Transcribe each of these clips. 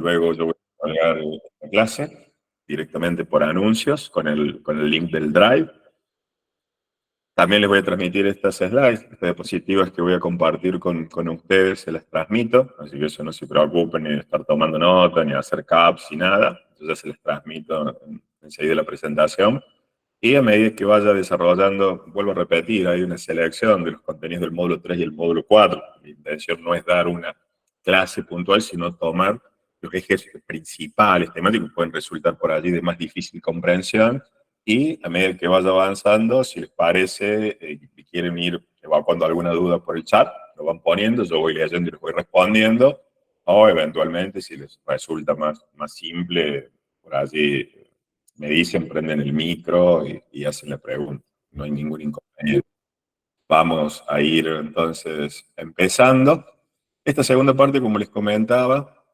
luego yo voy a colgar esta clase directamente por anuncios con el link del Drive. También les voy a transmitir estas slides, estas diapositivas que voy a compartir con ustedes, se las transmito, así que eso no se preocupen ni de estar tomando nota, ni hacer caps, ni nada. Yo ya se las transmito enseguida de la presentación. Y a medida que vaya desarrollando, vuelvo a repetir, hay una selección de los contenidos del módulo 3 y el módulo 4. Mi intención no es dar una clase puntual, sino tomar los ejes principales, temáticos que pueden resultar por allí de más difícil comprensión, y a medida que vaya avanzando, si les parece, y quieren ir evacuando alguna duda por el chat, lo van poniendo, yo voy leyendo y les voy respondiendo, o eventualmente, si les resulta más simple, por allí me dicen, prenden el micro y hacen la pregunta. No hay ningún inconveniente. Vamos a ir entonces empezando. Esta segunda parte, como les comentaba,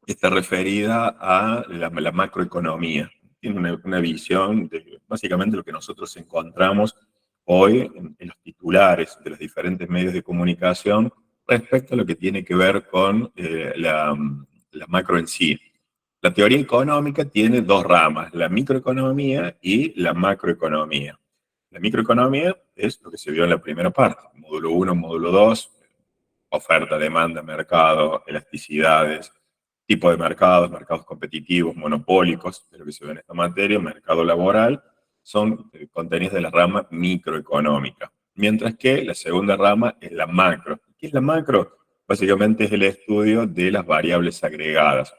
está referida a la macroeconomía. Tiene una visión de básicamente lo que nosotros encontramos hoy en los titulares de los diferentes medios de comunicación respecto a lo que tiene que ver con la macro en sí. La teoría económica tiene dos ramas, la microeconomía y la macroeconomía. La microeconomía es lo que se vio en la primera parte, módulo 1, módulo 2, oferta, demanda, mercado, elasticidades, tipo de mercados, mercados competitivos, monopólicos, de lo que se ve en esta materia, mercado laboral, son contenidos de la rama microeconómica. Mientras que la segunda rama es la macro. ¿Qué es la macro? Básicamente es el estudio de las variables agregadas.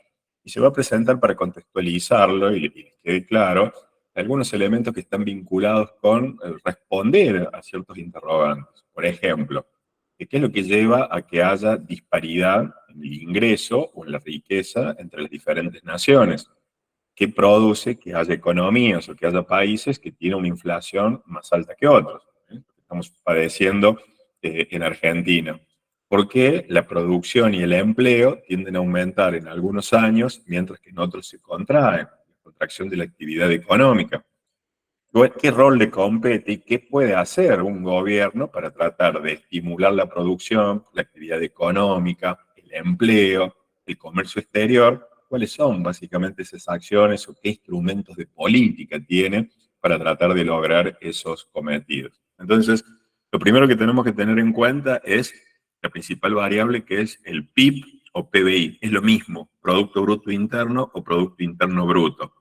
Y se va a presentar para contextualizarlo y les quede claro algunos elementos que están vinculados con responder a ciertos interrogantes. Por ejemplo, ¿qué es lo que lleva a que haya disparidad en el ingreso o en la riqueza entre las diferentes naciones? ¿Qué produce que haya economías o que haya países que tienen una inflación más alta que otros? Estamos padeciendo en Argentina. ¿Por qué la producción y el empleo tienden a aumentar en algunos años mientras que en otros se contraen? La contracción de la actividad económica. ¿Qué rol le compete y qué puede hacer un gobierno para tratar de estimular la producción, la actividad económica, el empleo, el comercio exterior? ¿Cuáles son básicamente esas acciones o qué instrumentos de política tiene para tratar de lograr esos cometidos? Entonces, lo primero que tenemos que tener en cuenta es la principal variable, que es el PIB o PBI. Es lo mismo, Producto Bruto Interno o Producto Interno Bruto.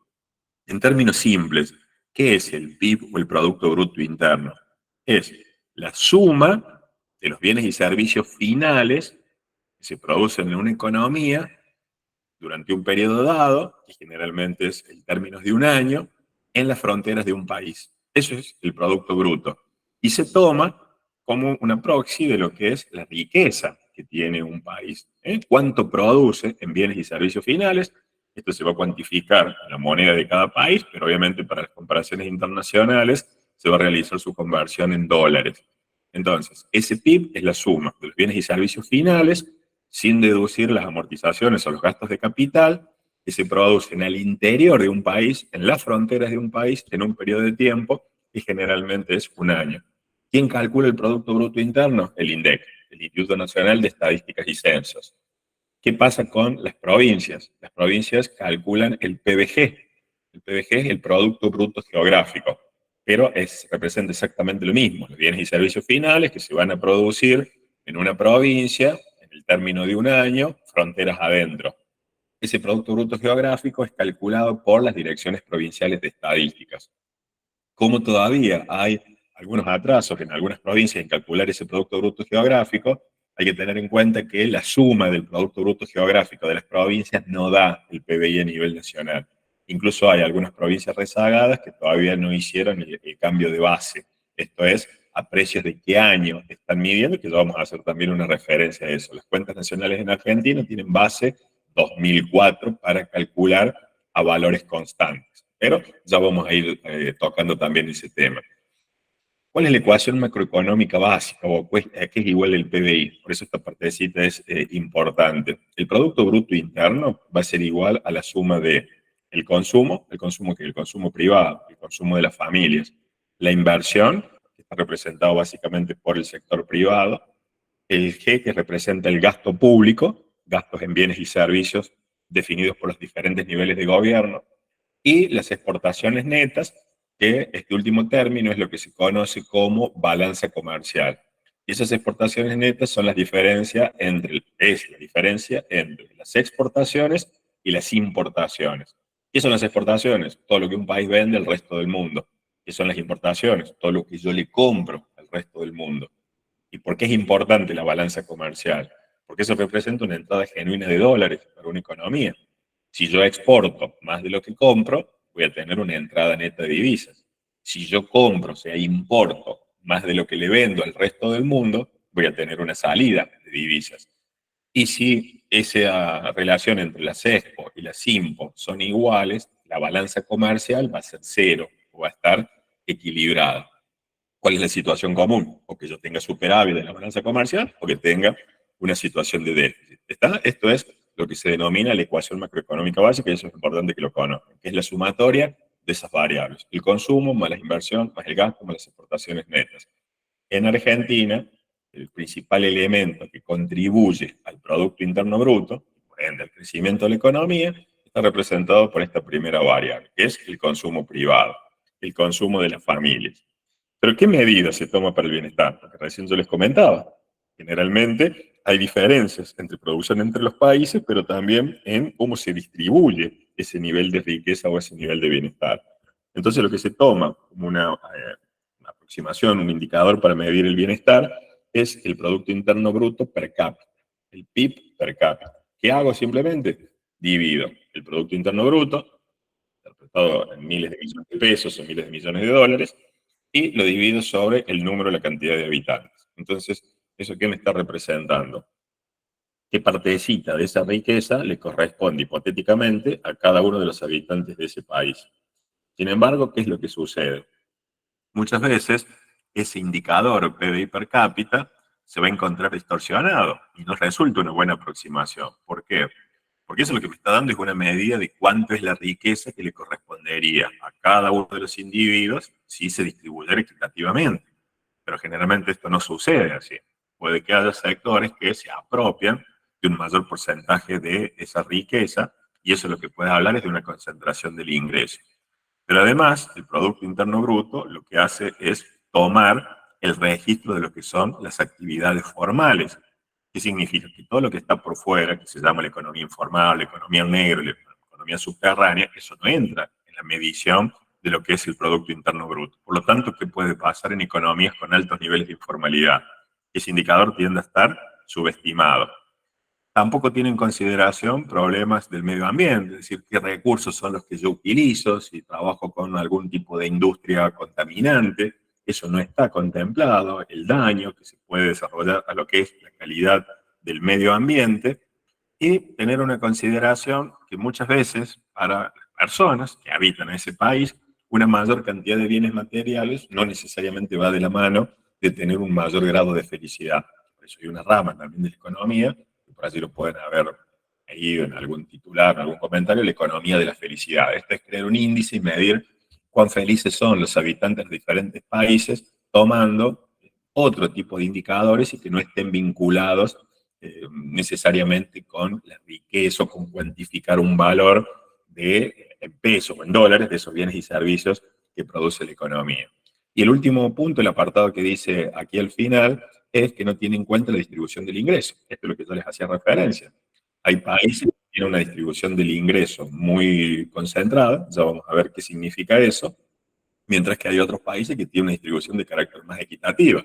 En términos simples, ¿qué es el PIB o el Producto Bruto Interno? Es la suma de los bienes y servicios finales que se producen en una economía durante un periodo dado, que generalmente es en términos de un año, en las fronteras de un país. Eso es el Producto Bruto. Y se toma como una proxy de lo que es la riqueza que tiene un país. ¿Cuánto produce en bienes y servicios finales? Esto se va a cuantificar en la moneda de cada país, pero obviamente para las comparaciones internacionales se va a realizar su conversión en dólares. Entonces, ese PIB es la suma de los bienes y servicios finales, sin deducir las amortizaciones o los gastos de capital que se producen al interior de un país, en las fronteras de un país, en un periodo de tiempo, y generalmente es un año. ¿Quién calcula el Producto Bruto Interno? El INDEC, el Instituto Nacional de Estadísticas y Censos. ¿Qué pasa con las provincias? Las provincias calculan el PBG. El PBG es el Producto Bruto Geográfico, pero representa exactamente lo mismo, los bienes y servicios finales que se van a producir en una provincia, en el término de un año, fronteras adentro. Ese Producto Bruto Geográfico es calculado por las direcciones provinciales de estadísticas. Como todavía hay algunos atrasos en algunas provincias en calcular ese Producto Bruto Geográfico, hay que tener en cuenta que la suma del Producto Bruto Geográfico de las provincias no da el PBI a nivel nacional. Incluso hay algunas provincias rezagadas que todavía no hicieron el cambio de base. Esto es, a precios de qué año están midiendo, que ya vamos a hacer también una referencia a eso. Las cuentas nacionales en Argentina tienen base 2004 para calcular a valores constantes. Pero ya vamos a ir tocando también ese tema. ¿Cuál es la ecuación macroeconómica básica o qué es igual el PBI? Por eso esta partecita es importante. El Producto Bruto Interno va a ser igual a la suma de el consumo que el consumo privado, el consumo de las familias, la inversión, que está representado básicamente por el sector privado, el G, que representa el gasto público, gastos en bienes y servicios definidos por los diferentes niveles de gobierno, y las exportaciones netas, que este último término es lo que se conoce como balanza comercial. Y esas exportaciones netas son la diferencia entre las exportaciones y las importaciones. ¿Qué son las exportaciones? Todo lo que un país vende al resto del mundo. ¿Qué son las importaciones? Todo lo que yo le compro al resto del mundo. ¿Y por qué es importante la balanza comercial? Porque eso representa una entrada genuina de dólares para una economía. Si yo exporto más de lo que compro, voy a tener una entrada neta de divisas. Si yo compro, o sea, importo más de lo que le vendo al resto del mundo, voy a tener una salida de divisas. Y si esa relación entre las expo y las impo son iguales, la balanza comercial va a ser cero o va a estar equilibrada. ¿Cuál es la situación común? O que yo tenga superávit en la balanza comercial o que tenga una situación de déficit. ¿Está? Esto es lo que se denomina la ecuación macroeconómica básica, y eso es importante que lo conozcan, que es la sumatoria de esas variables. El consumo más la inversión, más el gasto, más las exportaciones netas. En Argentina, el principal elemento que contribuye al Producto Interno Bruto, por ende al crecimiento de la economía, está representado por esta primera variable, que es el consumo privado, el consumo de las familias. Pero ¿qué medidas se toma para el bienestar? Porque recién yo les comentaba. Generalmente hay diferencias entre producción entre los países, pero también en cómo se distribuye ese nivel de riqueza o ese nivel de bienestar. Entonces lo que se toma como una aproximación, un indicador para medir el bienestar, es el Producto Interno Bruto per cápita, el PIB per cápita. ¿Qué hago simplemente? Divido el Producto Interno Bruto, interpretado en miles de millones de pesos o miles de millones de dólares, y lo divido sobre el número, la cantidad de habitantes. Entonces, ¿eso qué me está representando? ¿Qué partecita de esa riqueza le corresponde hipotéticamente a cada uno de los habitantes de ese país? Sin embargo, ¿qué es lo que sucede? Muchas veces ese indicador PBI per cápita se va a encontrar distorsionado y no resulta una buena aproximación. ¿Por qué? Porque eso lo que me está dando es una medida de cuánto es la riqueza que le correspondería a cada uno de los individuos si se distribuyera equitativamente. Pero generalmente esto no sucede así. Puede que haya sectores que se apropian de un mayor porcentaje de esa riqueza, y eso lo que puede hablar es de una concentración del ingreso. Pero además, el Producto Interno Bruto lo que hace es tomar el registro de lo que son las actividades formales. ¿Qué significa? Que todo lo que está por fuera, que se llama la economía informal, la economía negra, la economía subterránea, eso no entra en la medición de lo que es el Producto Interno Bruto. Por lo tanto, ¿qué puede pasar en economías con altos niveles de informalidad? Ese indicador tiende a estar subestimado. Tampoco tiene en consideración problemas del medio ambiente, es decir, qué recursos son los que yo utilizo, si trabajo con algún tipo de industria contaminante, eso no está contemplado, el daño que se puede desarrollar a lo que es la calidad del medio ambiente, y tener una consideración que muchas veces para las personas que habitan en ese país, una mayor cantidad de bienes materiales no necesariamente va de la mano de tener un mayor grado de felicidad. Por eso hay una rama también de la economía, que por allí lo pueden haber leído en algún titular, en algún comentario, la economía de la felicidad. Esto es crear un índice y medir cuán felices son los habitantes de diferentes países, tomando otro tipo de indicadores y que no estén vinculados necesariamente con la riqueza o con cuantificar un valor en pesos o en dólares de esos bienes y servicios que produce la economía. Y el último punto, el apartado que dice aquí al final, es que no tiene en cuenta la distribución del ingreso. Esto es lo que yo les hacía referencia. Hay países que tienen una distribución del ingreso muy concentrada, ya vamos a ver qué significa eso, mientras que hay otros países que tienen una distribución de carácter más equitativa.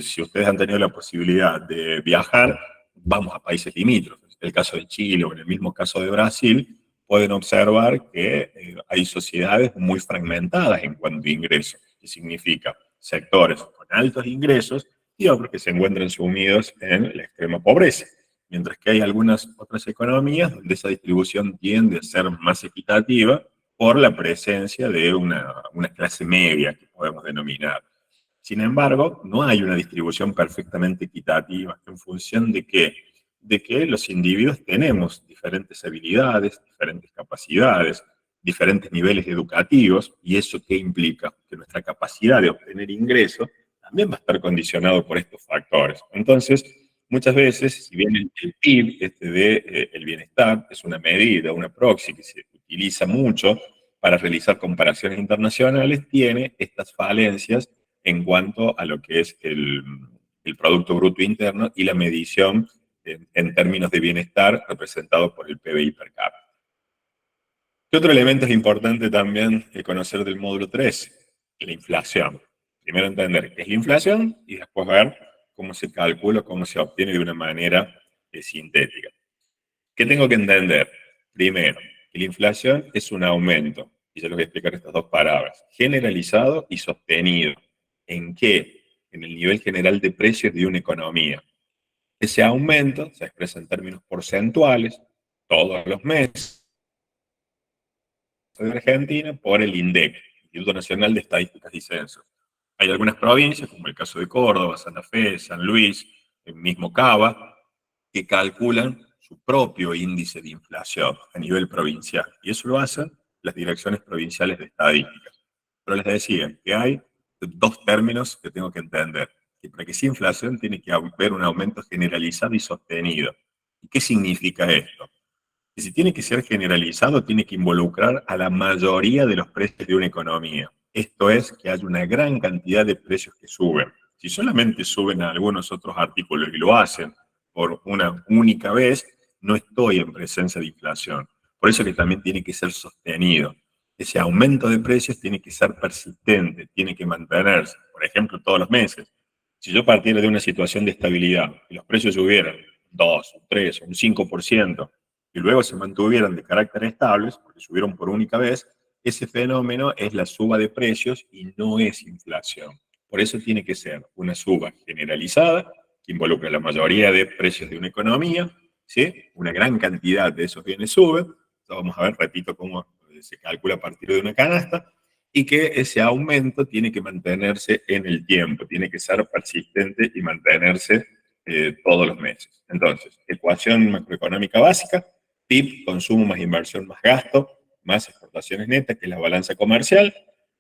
Si ustedes han tenido la posibilidad de viajar, vamos a países limítrofes. En el caso de Chile o en el mismo caso de Brasil, pueden observar que hay sociedades muy fragmentadas en cuanto a ingresos, que significa sectores con altos ingresos y otros que se encuentran sumidos en la extrema pobreza. Mientras que hay algunas otras economías donde esa distribución tiende a ser más equitativa por la presencia de una clase media que podemos denominar. Sin embargo, no hay una distribución perfectamente equitativa en función de que los individuos tenemos diferentes habilidades, diferentes capacidades, diferentes niveles educativos, y eso ¿qué implica? Que nuestra capacidad de obtener ingresos también va a estar condicionado por estos factores. Entonces, muchas veces, si bien el PIB, el bienestar, es una medida, una proxy que se utiliza mucho para realizar comparaciones internacionales, tiene estas falencias en cuanto a lo que es el Producto Bruto Interno y la medición en términos de bienestar representado por el PBI per cápita. ¿Qué otro elemento es importante también conocer del módulo 3? La inflación. Primero entender qué es la inflación y después ver cómo se calcula, cómo se obtiene de una manera sintética. ¿Qué tengo que entender? Primero, que la inflación es un aumento, y yo les voy a explicar estas dos palabras, generalizado y sostenido. ¿En qué? En el nivel general de precios de una economía. Ese aumento se expresa en términos porcentuales todos los meses de Argentina por el INDEC, Instituto Nacional de Estadísticas y Censos. Hay algunas provincias, como el caso de Córdoba, Santa Fe, San Luis, el mismo Cava, que calculan su propio índice de inflación a nivel provincial. Y eso lo hacen las direcciones provinciales de estadísticas. Pero les decía que hay dos términos que tengo que entender. Que para que sea inflación tiene que haber un aumento generalizado y sostenido. ¿Y qué significa esto? Y si tiene que ser generalizado, tiene que involucrar a la mayoría de los precios de una economía. Esto es, que hay una gran cantidad de precios que suben. Si solamente suben a algunos otros artículos y lo hacen por una única vez, no estoy en presencia de inflación. Por eso que también tiene que ser sostenido. Ese aumento de precios tiene que ser persistente, tiene que mantenerse, por ejemplo, todos los meses. Si yo partiera de una situación de estabilidad y los precios subieran 2, un 3, un 5%, y luego se mantuvieran de carácter estables, porque subieron por única vez, ese fenómeno es la suba de precios y no es inflación. Por eso tiene que ser una suba generalizada, que involucra la mayoría de precios de una economía, ¿sí? Una gran cantidad de esos bienes suben, vamos a ver, repito, cómo se calcula a partir de una canasta, y que ese aumento tiene que mantenerse en el tiempo, tiene que ser persistente y mantenerse todos los meses. Entonces, ecuación macroeconómica básica: PIB, consumo más inversión más gasto, más exportaciones netas, que es la balanza comercial.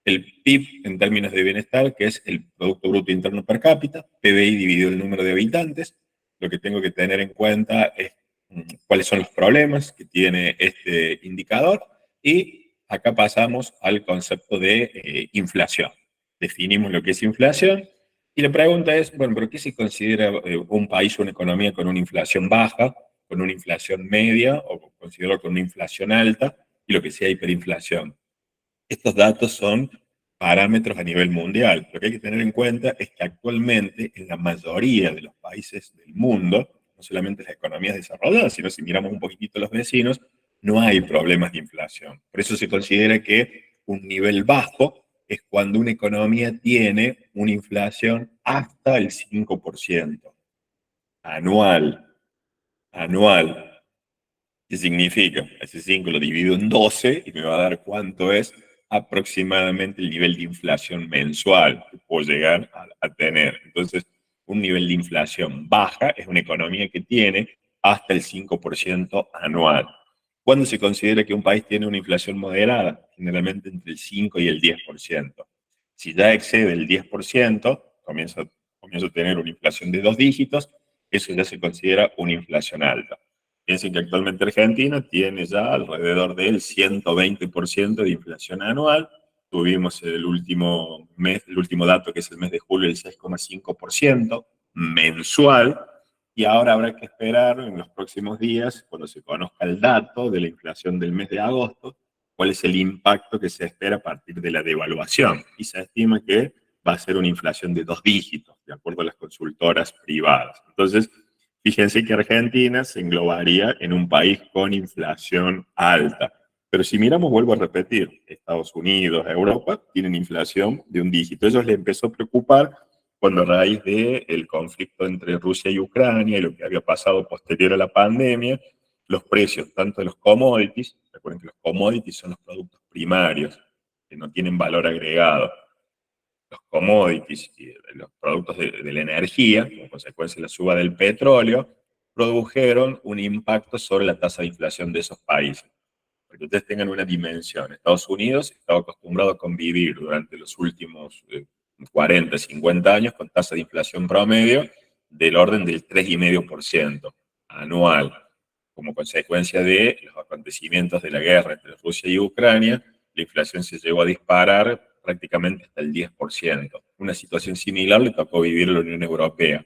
El PIB en términos de bienestar, que es el Producto Bruto Interno per cápita, PBI dividido el número de habitantes. Lo que tengo que tener en cuenta es cuáles son los problemas que tiene este indicador, y acá pasamos al concepto de inflación. Definimos lo que es inflación y la pregunta es, bueno, ¿pero qué se considera un país o una economía con una inflación baja, con una inflación media o considero con una inflación alta y lo que sea hiperinflación? Estos datos son parámetros a nivel mundial. Lo que hay que tener en cuenta es que actualmente en la mayoría de los países del mundo, no solamente las economías desarrolladas, sino si miramos un poquitito a los vecinos, no hay problemas de inflación. Por eso se considera que un nivel bajo es cuando una economía tiene una inflación hasta el 5% anual. Anual. ¿Qué significa? Ese 5 lo divido en 12 y me va a dar cuánto es aproximadamente el nivel de inflación mensual que puedo llegar a tener. Entonces, un nivel de inflación baja es una economía que tiene hasta el 5% anual. ¿Cuándo se considera que un país tiene una inflación moderada? Generalmente entre el 5 y el 10%. Si ya excede el 10%, comienza a tener una inflación de dos dígitos, eso ya se considera una inflación alta. Piensen que actualmente Argentina tiene ya alrededor del 120% de inflación anual. Tuvimos el último mes, el último dato, que es el mes de julio, el 6,5% mensual. Y ahora habrá que esperar en los próximos días, cuando se conozca el dato de la inflación del mes de agosto, cuál es el impacto que se espera a partir de la devaluación. Y se estima que va a ser una inflación de dos dígitos, de acuerdo a las consultoras privadas. Entonces, fíjense que Argentina se englobaría en un país con inflación alta. Pero si miramos, vuelvo a repetir, Estados Unidos, Europa, tienen inflación de un dígito. Ellos les empezó a preocupar cuando, a raíz del conflicto entre Rusia y Ucrania y lo que había pasado posterior a la pandemia, los precios tanto de los commodities, recuerden que los commodities son los productos primarios, que no tienen valor agregado, los commodities y los productos de la energía, como consecuencia de la suba del petróleo, produjeron un impacto sobre la tasa de inflación de esos países. Para que ustedes tengan una dimensión, Estados Unidos estaba acostumbrado a convivir durante los últimos 40, 50 años con tasa de inflación promedio del orden del 3,5% anual, como consecuencia de los acontecimientos de la guerra entre Rusia y Ucrania. La inflación se llegó a disparar prácticamente hasta el 10%. Una situación similar le tocó vivir a la Unión Europea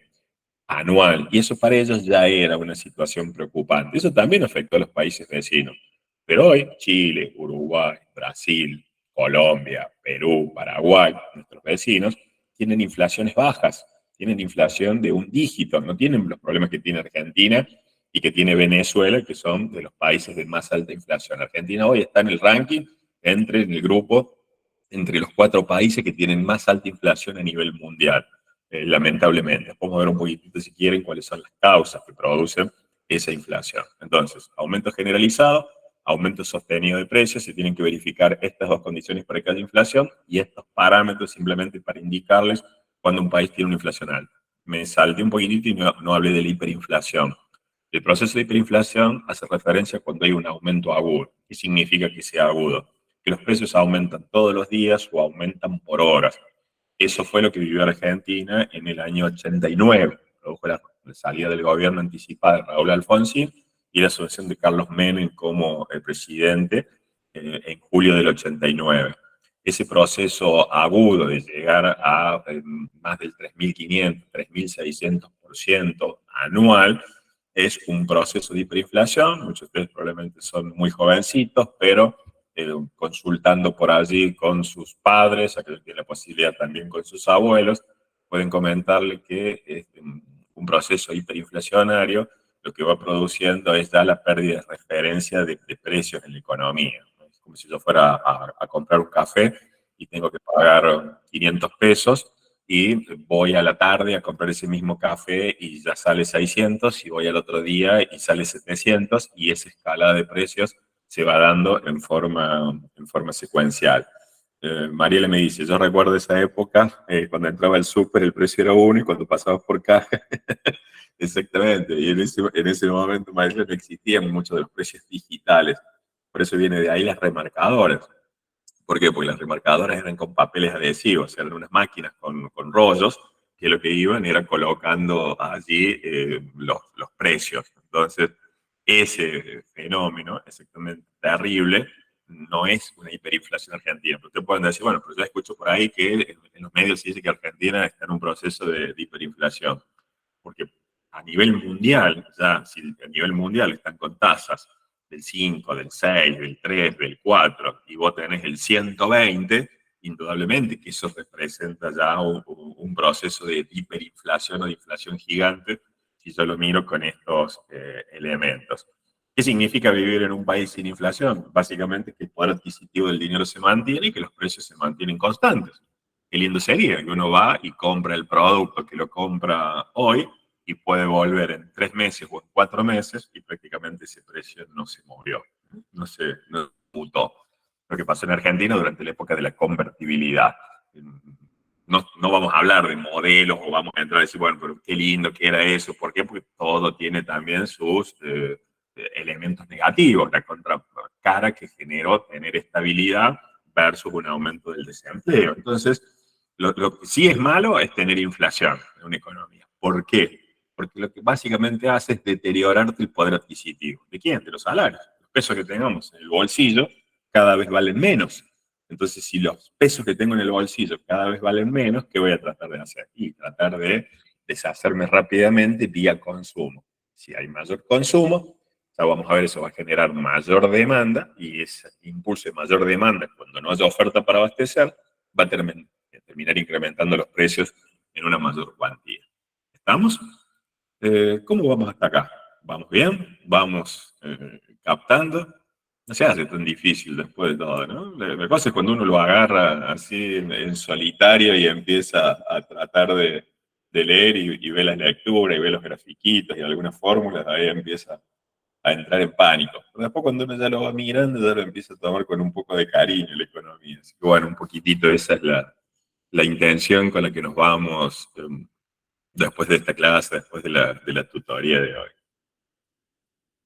anual, y eso para ellos ya era una situación preocupante. Eso también afectó a los países vecinos. Pero hoy Chile, Uruguay, Brasil, Colombia, Perú, Paraguay, nuestros vecinos, tienen inflaciones bajas, tienen inflación de un dígito, no tienen los problemas que tiene Argentina y que tiene Venezuela, que son de los países de más alta inflación. Argentina hoy está en el ranking, en el grupo, entre los 4 países que tienen más alta inflación a nivel mundial, lamentablemente. Podemos ver un poquitito, si quieren, cuáles son las causas que producen esa inflación. Entonces, aumento generalizado, aumento sostenido de precios, se tienen que verificar estas 2 condiciones para que haya inflación y estos parámetros simplemente para indicarles cuando un país tiene una inflación alta. Me salté un poquitito y no hablé de la hiperinflación. El proceso de hiperinflación hace referencia a cuando hay un aumento agudo. ¿Qué significa que sea agudo? Que los precios aumentan todos los días o aumentan por horas. Eso fue lo que vivió Argentina en el año 89. Produjo la salida del gobierno anticipada de Raúl Alfonsín y la asunción de Carlos Menem como el presidente en julio del 89. Ese proceso agudo de llegar a más del 3.500, 3.600% anual es un proceso de hiperinflación. Muchos de ustedes probablemente son muy jovencitos, pero consultando por allí con sus padres, aquellos que tienen la posibilidad también con sus abuelos, pueden comentarle que un proceso hiperinflacionario lo que va produciendo es ya la pérdida de referencia de precios en la economía. Es como si yo fuera a comprar un café y tengo que pagar 500 pesos y voy a la tarde a comprar ese mismo café y ya sale 600, y voy al otro día y sale 700, y esa escala de precios se va dando en forma secuencial. Mariela me dice, yo recuerdo esa época, cuando entraba al súper el precio era uno y cuando pasabas por caja, exactamente, y en ese momento, Mariela, no existían muchos de los precios digitales, por eso viene de ahí las remarcadoras. ¿Por qué? Porque las remarcadoras eran con papeles adhesivos, eran unas máquinas con rollos que lo que iban era colocando allí los precios. Entonces, ese fenómeno exactamente terrible no es una hiperinflación argentina. Pero ustedes pueden decir, bueno, pero yo escucho por ahí que en los medios se dice que Argentina está en un proceso de hiperinflación. Porque a nivel mundial, ya si a nivel mundial están con tasas del 5, del 6, del 3, del 4, y vos tenés el 120, indudablemente que eso representa ya un proceso de hiperinflación o de inflación gigante, si yo lo miro con estos elementos. ¿Qué significa vivir en un país sin inflación? Básicamente que el poder adquisitivo del dinero se mantiene y que los precios se mantienen constantes. Qué lindo sería que uno va y compra el producto que lo compra hoy y puede volver en 3 meses o en 4 meses y prácticamente ese precio no se movió, no mutó. Lo que pasó en Argentina durante la época de la convertibilidad. No vamos a hablar de modelos o vamos a entrar a decir, bueno, pero qué lindo que era eso. ¿Por qué? Porque todo tiene también sus elementos negativos, la contracara que generó tener estabilidad versus un aumento del desempleo. Entonces, lo que sí es malo es tener inflación en una economía. ¿Por qué? Porque lo que básicamente hace es deteriorarte el poder adquisitivo. ¿De quién? De los salarios. Los pesos que tengamos en el bolsillo cada vez valen menos. Entonces, si los pesos que tengo en el bolsillo cada vez valen menos, ¿qué voy a tratar de hacer? Y tratar de deshacerme rápidamente vía consumo. Si hay mayor consumo, ya vamos a ver, eso va a generar mayor demanda, y ese impulso de mayor demanda, cuando no haya oferta para abastecer, va a terminar incrementando los precios en una mayor cuantía. ¿Estamos? ¿Cómo vamos hasta acá? ¿Vamos bien? ¿Vamos captando? No se hace tan difícil después de todo, ¿no? La cosa es cuando uno lo agarra así en solitario y empieza a tratar de leer y ve las lecturas y ve los grafiquitos y algunas fórmulas, ahí empieza a entrar en pánico. Pero después cuando uno ya lo va mirando, ya lo empieza a tomar con un poco de cariño la economía. Así que bueno, un poquitito esa es la intención con la que nos vamos después de esta clase, después de la tutoría de hoy.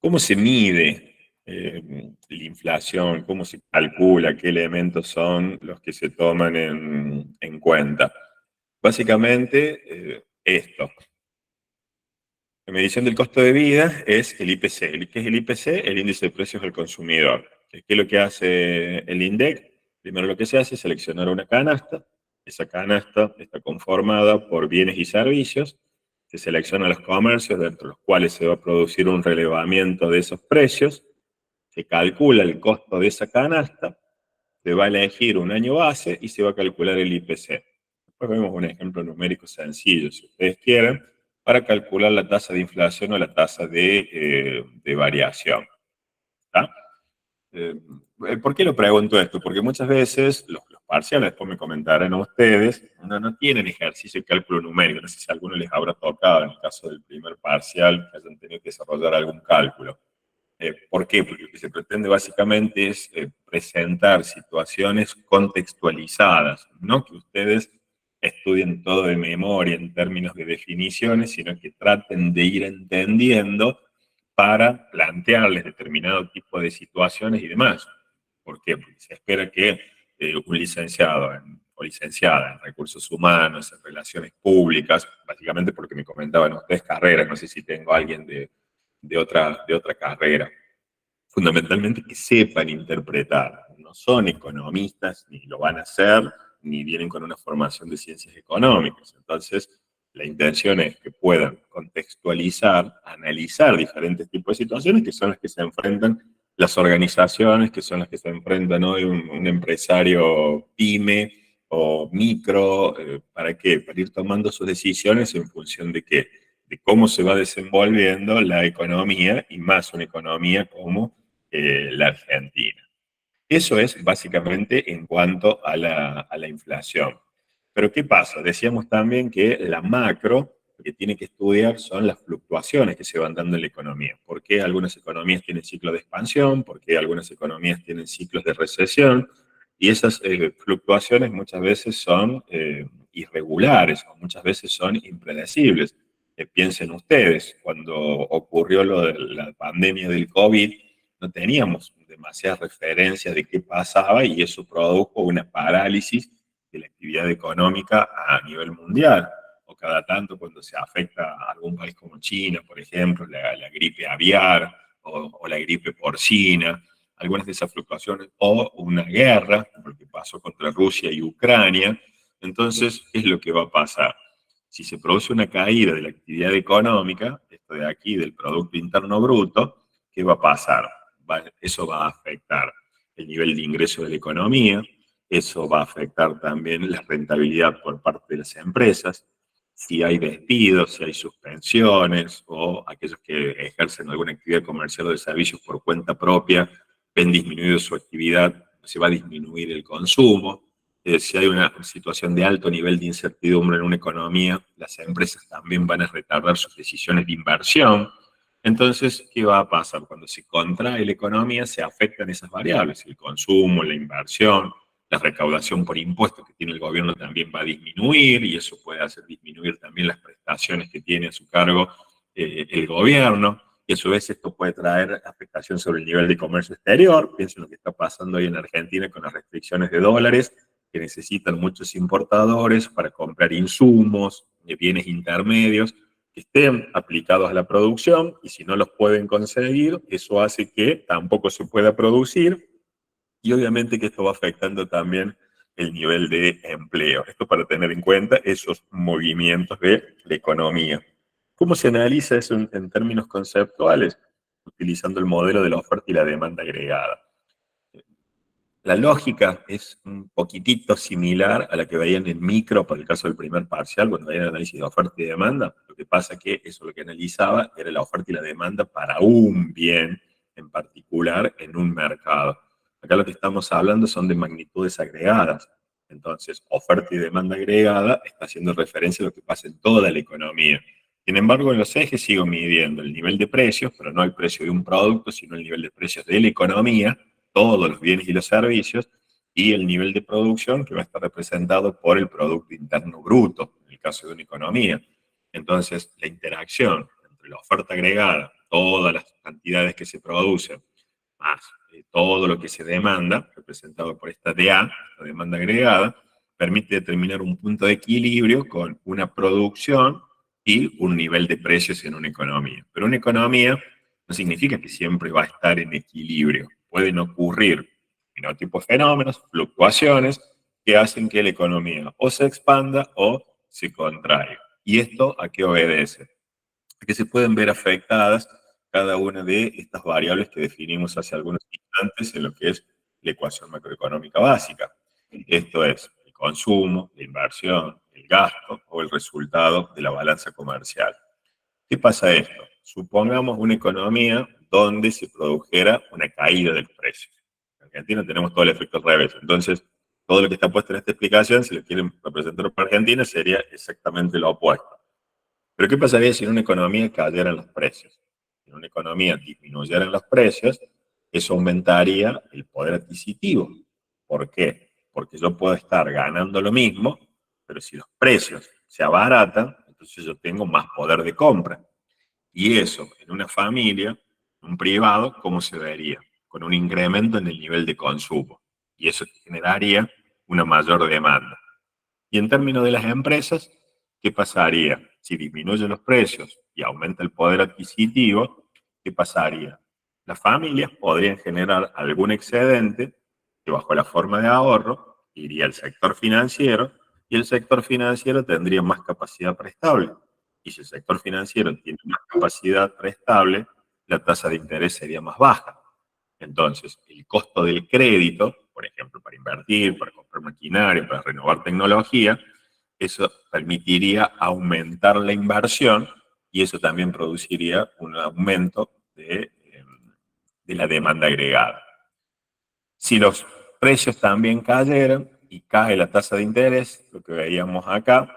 ¿Cómo se mide la inflación? ¿Cómo se calcula? ¿Qué elementos son los que se toman en cuenta? Básicamente, esto. La medición del costo de vida es el IPC. ¿Qué es el IPC? El índice de precios al consumidor. ¿Qué es lo que hace el INDEC? Primero lo que se hace es seleccionar una canasta. Esa canasta está conformada por bienes y servicios. Se seleccionan los comercios dentro de los cuales se va a producir un relevamiento de esos precios. Se calcula el costo de esa canasta. Se va a elegir un año base y se va a calcular el IPC. Después vemos un ejemplo numérico sencillo, si ustedes quieren, para calcular la tasa de inflación o la tasa de variación. ¿Está? Eh, ¿Por qué lo pregunto esto? Porque muchas veces los parciales, después me comentarán ustedes, no tienen ejercicio de cálculo numérico. No sé si a alguno les habrá tocado en el caso del primer parcial que hayan tenido que desarrollar algún cálculo. ¿Por qué? Porque lo que se pretende básicamente es presentar situaciones contextualizadas, no que ustedes estudien todo de memoria en términos de definiciones, sino que traten de ir entendiendo para plantearles determinado tipo de situaciones y demás. ¿Por qué? Porque se espera que un licenciado o licenciada en recursos humanos, en relaciones públicas, básicamente porque me comentaban ustedes carreras, no sé si tengo alguien de otra carrera, fundamentalmente que sepan interpretar. No son economistas, ni lo van a hacer, ni vienen con una formación de ciencias económicas. Entonces, la intención es que puedan contextualizar, analizar diferentes tipos de situaciones que son las que se enfrentan las organizaciones, que son las que se enfrentan hoy un empresario pyme o micro. ¿Para qué? Para ir tomando sus decisiones en función de qué, de cómo se va desenvolviendo la economía y más una economía como la Argentina. Eso es básicamente en cuanto a la inflación. Pero ¿qué pasa? Decíamos también que la macro lo que tiene que estudiar son las fluctuaciones que se van dando en la economía. ¿Por qué algunas economías tienen ciclos de expansión? ¿Por qué algunas economías tienen ciclos de recesión? Y esas fluctuaciones muchas veces son irregulares o muchas veces son impredecibles. Piensen ustedes, cuando ocurrió lo de la pandemia del COVID, no teníamos demasiadas referencias de qué pasaba y eso produjo una parálisis de la actividad económica a nivel mundial. O cada tanto cuando se afecta a algún país como China, por ejemplo, la gripe aviar o la gripe porcina, algunas de esas fluctuaciones, o una guerra, como lo que pasó contra Rusia y Ucrania. Entonces, ¿qué es lo que va a pasar? Si se produce una caída de la actividad económica, esto de aquí, del Producto Interno Bruto, ¿qué va a pasar? Eso va a afectar el nivel de ingreso de la economía, eso va a afectar también la rentabilidad por parte de las empresas, si hay despidos, si hay suspensiones o aquellos que ejercen alguna actividad comercial o de servicios por cuenta propia ven disminuido su actividad, se va a disminuir el consumo. Si hay una situación de alto nivel de incertidumbre en una economía, las empresas también van a retardar sus decisiones de inversión. Entonces, ¿qué va a pasar? Cuando se contrae la economía, se afectan esas variables, el consumo, la inversión, la recaudación por impuestos que tiene el gobierno también va a disminuir y eso puede hacer disminuir también las prestaciones que tiene a su cargo el gobierno. Y a su vez esto puede traer afectación sobre el nivel de comercio exterior. Piensen lo que está pasando hoy en Argentina con las restricciones de dólares que necesitan muchos importadores para comprar insumos, bienes intermedios que estén aplicados a la producción y si no los pueden conseguir, eso hace que tampoco se pueda producir y obviamente que esto va afectando también el nivel de empleo. Esto para tener en cuenta esos movimientos de la economía. ¿Cómo se analiza eso en términos conceptuales? Utilizando el modelo de la oferta y la demanda agregada. La lógica es un poquitito similar a la que veían en micro, por el caso del primer parcial, cuando veían el análisis de oferta y demanda. Lo que pasa es que eso lo que analizaba era la oferta y la demanda para un bien en particular en un mercado. Acá lo que estamos hablando son de magnitudes agregadas. Entonces, oferta y demanda agregada está haciendo referencia a lo que pasa en toda la economía. Sin embargo, en los ejes sigo midiendo el nivel de precios, pero no el precio de un producto, sino el nivel de precios de la economía, todos los bienes y los servicios, y el nivel de producción que va a estar representado por el Producto Interno Bruto, en el caso de una economía. Entonces, la interacción entre la oferta agregada, todas las cantidades que se producen, más todo lo que se demanda, representado por esta DA, la demanda agregada, permite determinar un punto de equilibrio con una producción y un nivel de precios en una economía. Pero una economía no significa que siempre va a estar en equilibrio. Pueden ocurrir tipos de fenómenos, fluctuaciones, que hacen que la economía o se expanda o se contraiga. ¿Y esto a qué obedece? A que se pueden ver afectadas cada una de estas variables que definimos hace algunos instantes en lo que es la ecuación macroeconómica básica. Esto es el consumo, la inversión, el gasto o el resultado de la balanza comercial. ¿Qué pasa esto? Supongamos una economía donde se produjera una caída de los precios. En Argentina tenemos todo el efecto al revés. Entonces, todo lo que está puesto en esta explicación, si lo quieren representar para Argentina, sería exactamente lo opuesto. Pero ¿qué pasaría si en una economía cayeran los precios? Si en una economía disminuyeran los precios, eso aumentaría el poder adquisitivo. ¿Por qué? Porque yo puedo estar ganando lo mismo, pero si los precios se abaratan, entonces yo tengo más poder de compra. Y eso, en una familia, en un privado, ¿cómo se vería? Con un incremento en el nivel de consumo. Y eso generaría una mayor demanda. Y en términos de las empresas, ¿qué pasaría? Si disminuyen los precios y aumenta el poder adquisitivo, ¿qué pasaría? Las familias podrían generar algún excedente que bajo la forma de ahorro iría al sector financiero y el sector financiero tendría más capacidad prestable. Y si el sector financiero tiene más capacidad prestable, la tasa de interés sería más baja. Entonces, el costo del crédito, por ejemplo, para invertir, para comprar maquinaria, para renovar tecnología, eso permitiría aumentar la inversión y eso también produciría un aumento de la demanda agregada. Si los precios también cayeran y cae la tasa de interés, lo que veíamos acá,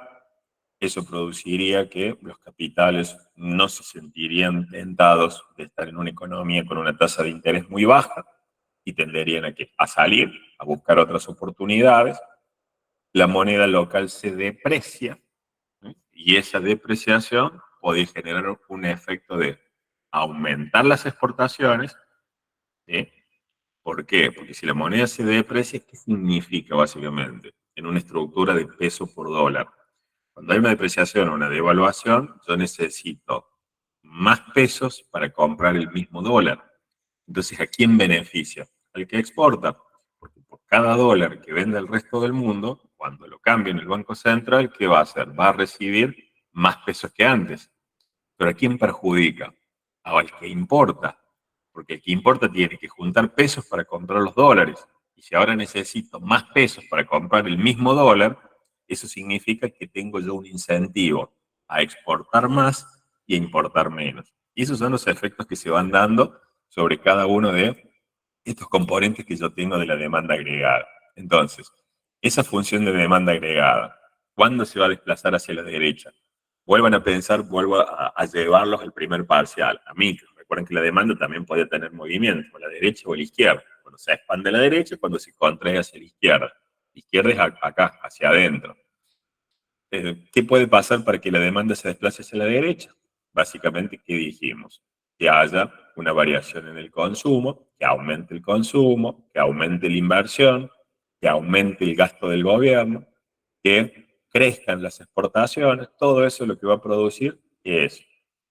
eso produciría que los capitales no se sentirían tentados de estar en una economía con una tasa de interés muy baja y tenderían a salir, a buscar otras oportunidades. La moneda local se deprecia, ¿sí? Y esa depreciación puede generar un efecto de aumentar las exportaciones, ¿sí? ¿Por qué? Porque si la moneda se deprecia, ¿qué significa básicamente? En una estructura de peso por dólar. Cuando hay una depreciación o una devaluación, yo necesito más pesos para comprar el mismo dólar. Entonces, ¿a quién beneficia? Al que exporta. Porque por cada dólar que vende el resto del mundo, cuando lo cambie en el Banco Central, ¿qué va a hacer? Va a recibir más pesos que antes. Pero ¿a quién perjudica? Al que importa. Porque el que importa tiene que juntar pesos para comprar los dólares. Y si ahora necesito más pesos para comprar el mismo dólar, eso significa que tengo yo un incentivo a exportar más y a importar menos. Y esos son los efectos que se van dando sobre cada uno de estos componentes que yo tengo de la demanda agregada. Entonces, esa función de demanda agregada, ¿cuándo se va a desplazar hacia la derecha? Vuelvan a pensar, vuelvo a llevarlos al primer parcial, a micro. Recuerden que la demanda también puede tener movimiento, a la derecha o a la izquierda. Cuando se expande a la derecha, cuando se contrae hacia la izquierda. La izquierda es acá, hacia adentro. ¿Qué puede pasar para que la demanda se desplace hacia la derecha? Básicamente, ¿qué dijimos? Que haya una variación en el consumo, que aumente el consumo, que aumente la inversión, que aumente el gasto del gobierno, que crezcan las exportaciones, todo eso lo que va a producir es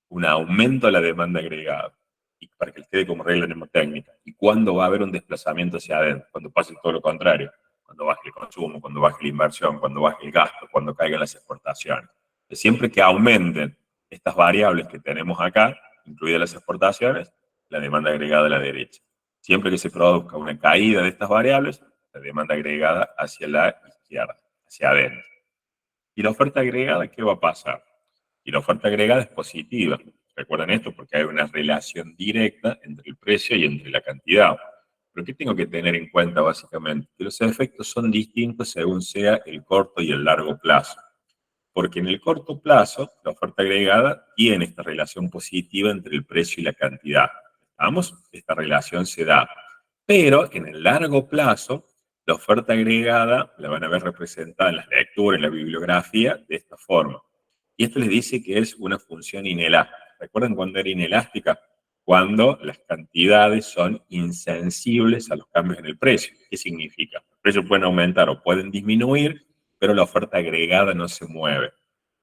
un aumento de la demanda agregada, y para que quede como regla mnemotécnica. ¿Y cuándo va a haber un desplazamiento hacia adentro? Cuando pase todo lo contrario, cuando baje el consumo, cuando baje la inversión, cuando baje el gasto, cuando caigan las exportaciones. Siempre que aumenten estas variables que tenemos acá, incluidas las exportaciones, la demanda agregada a la derecha. Siempre que se produzca una caída de estas variables, la demanda agregada hacia la izquierda, hacia adentro. ¿Y la oferta agregada qué va a pasar? Y la oferta agregada es positiva. Recuerden esto porque hay una relación directa entre el precio y entre la cantidad. Pero ¿qué tengo que tener en cuenta básicamente? Que los efectos son distintos según sea el corto y el largo plazo. Porque en el corto plazo, la oferta agregada tiene esta relación positiva entre el precio y la cantidad. ¿Vamos? Esta relación se da. Pero en el largo plazo, la oferta agregada la van a ver representada en las lecturas, en la bibliografía, de esta forma. Y esto les dice que es una función inelástica. ¿Recuerdan cuando era inelástica? Cuando las cantidades son insensibles a los cambios en el precio. ¿Qué significa? Los precios pueden aumentar o pueden disminuir, pero la oferta agregada no se mueve.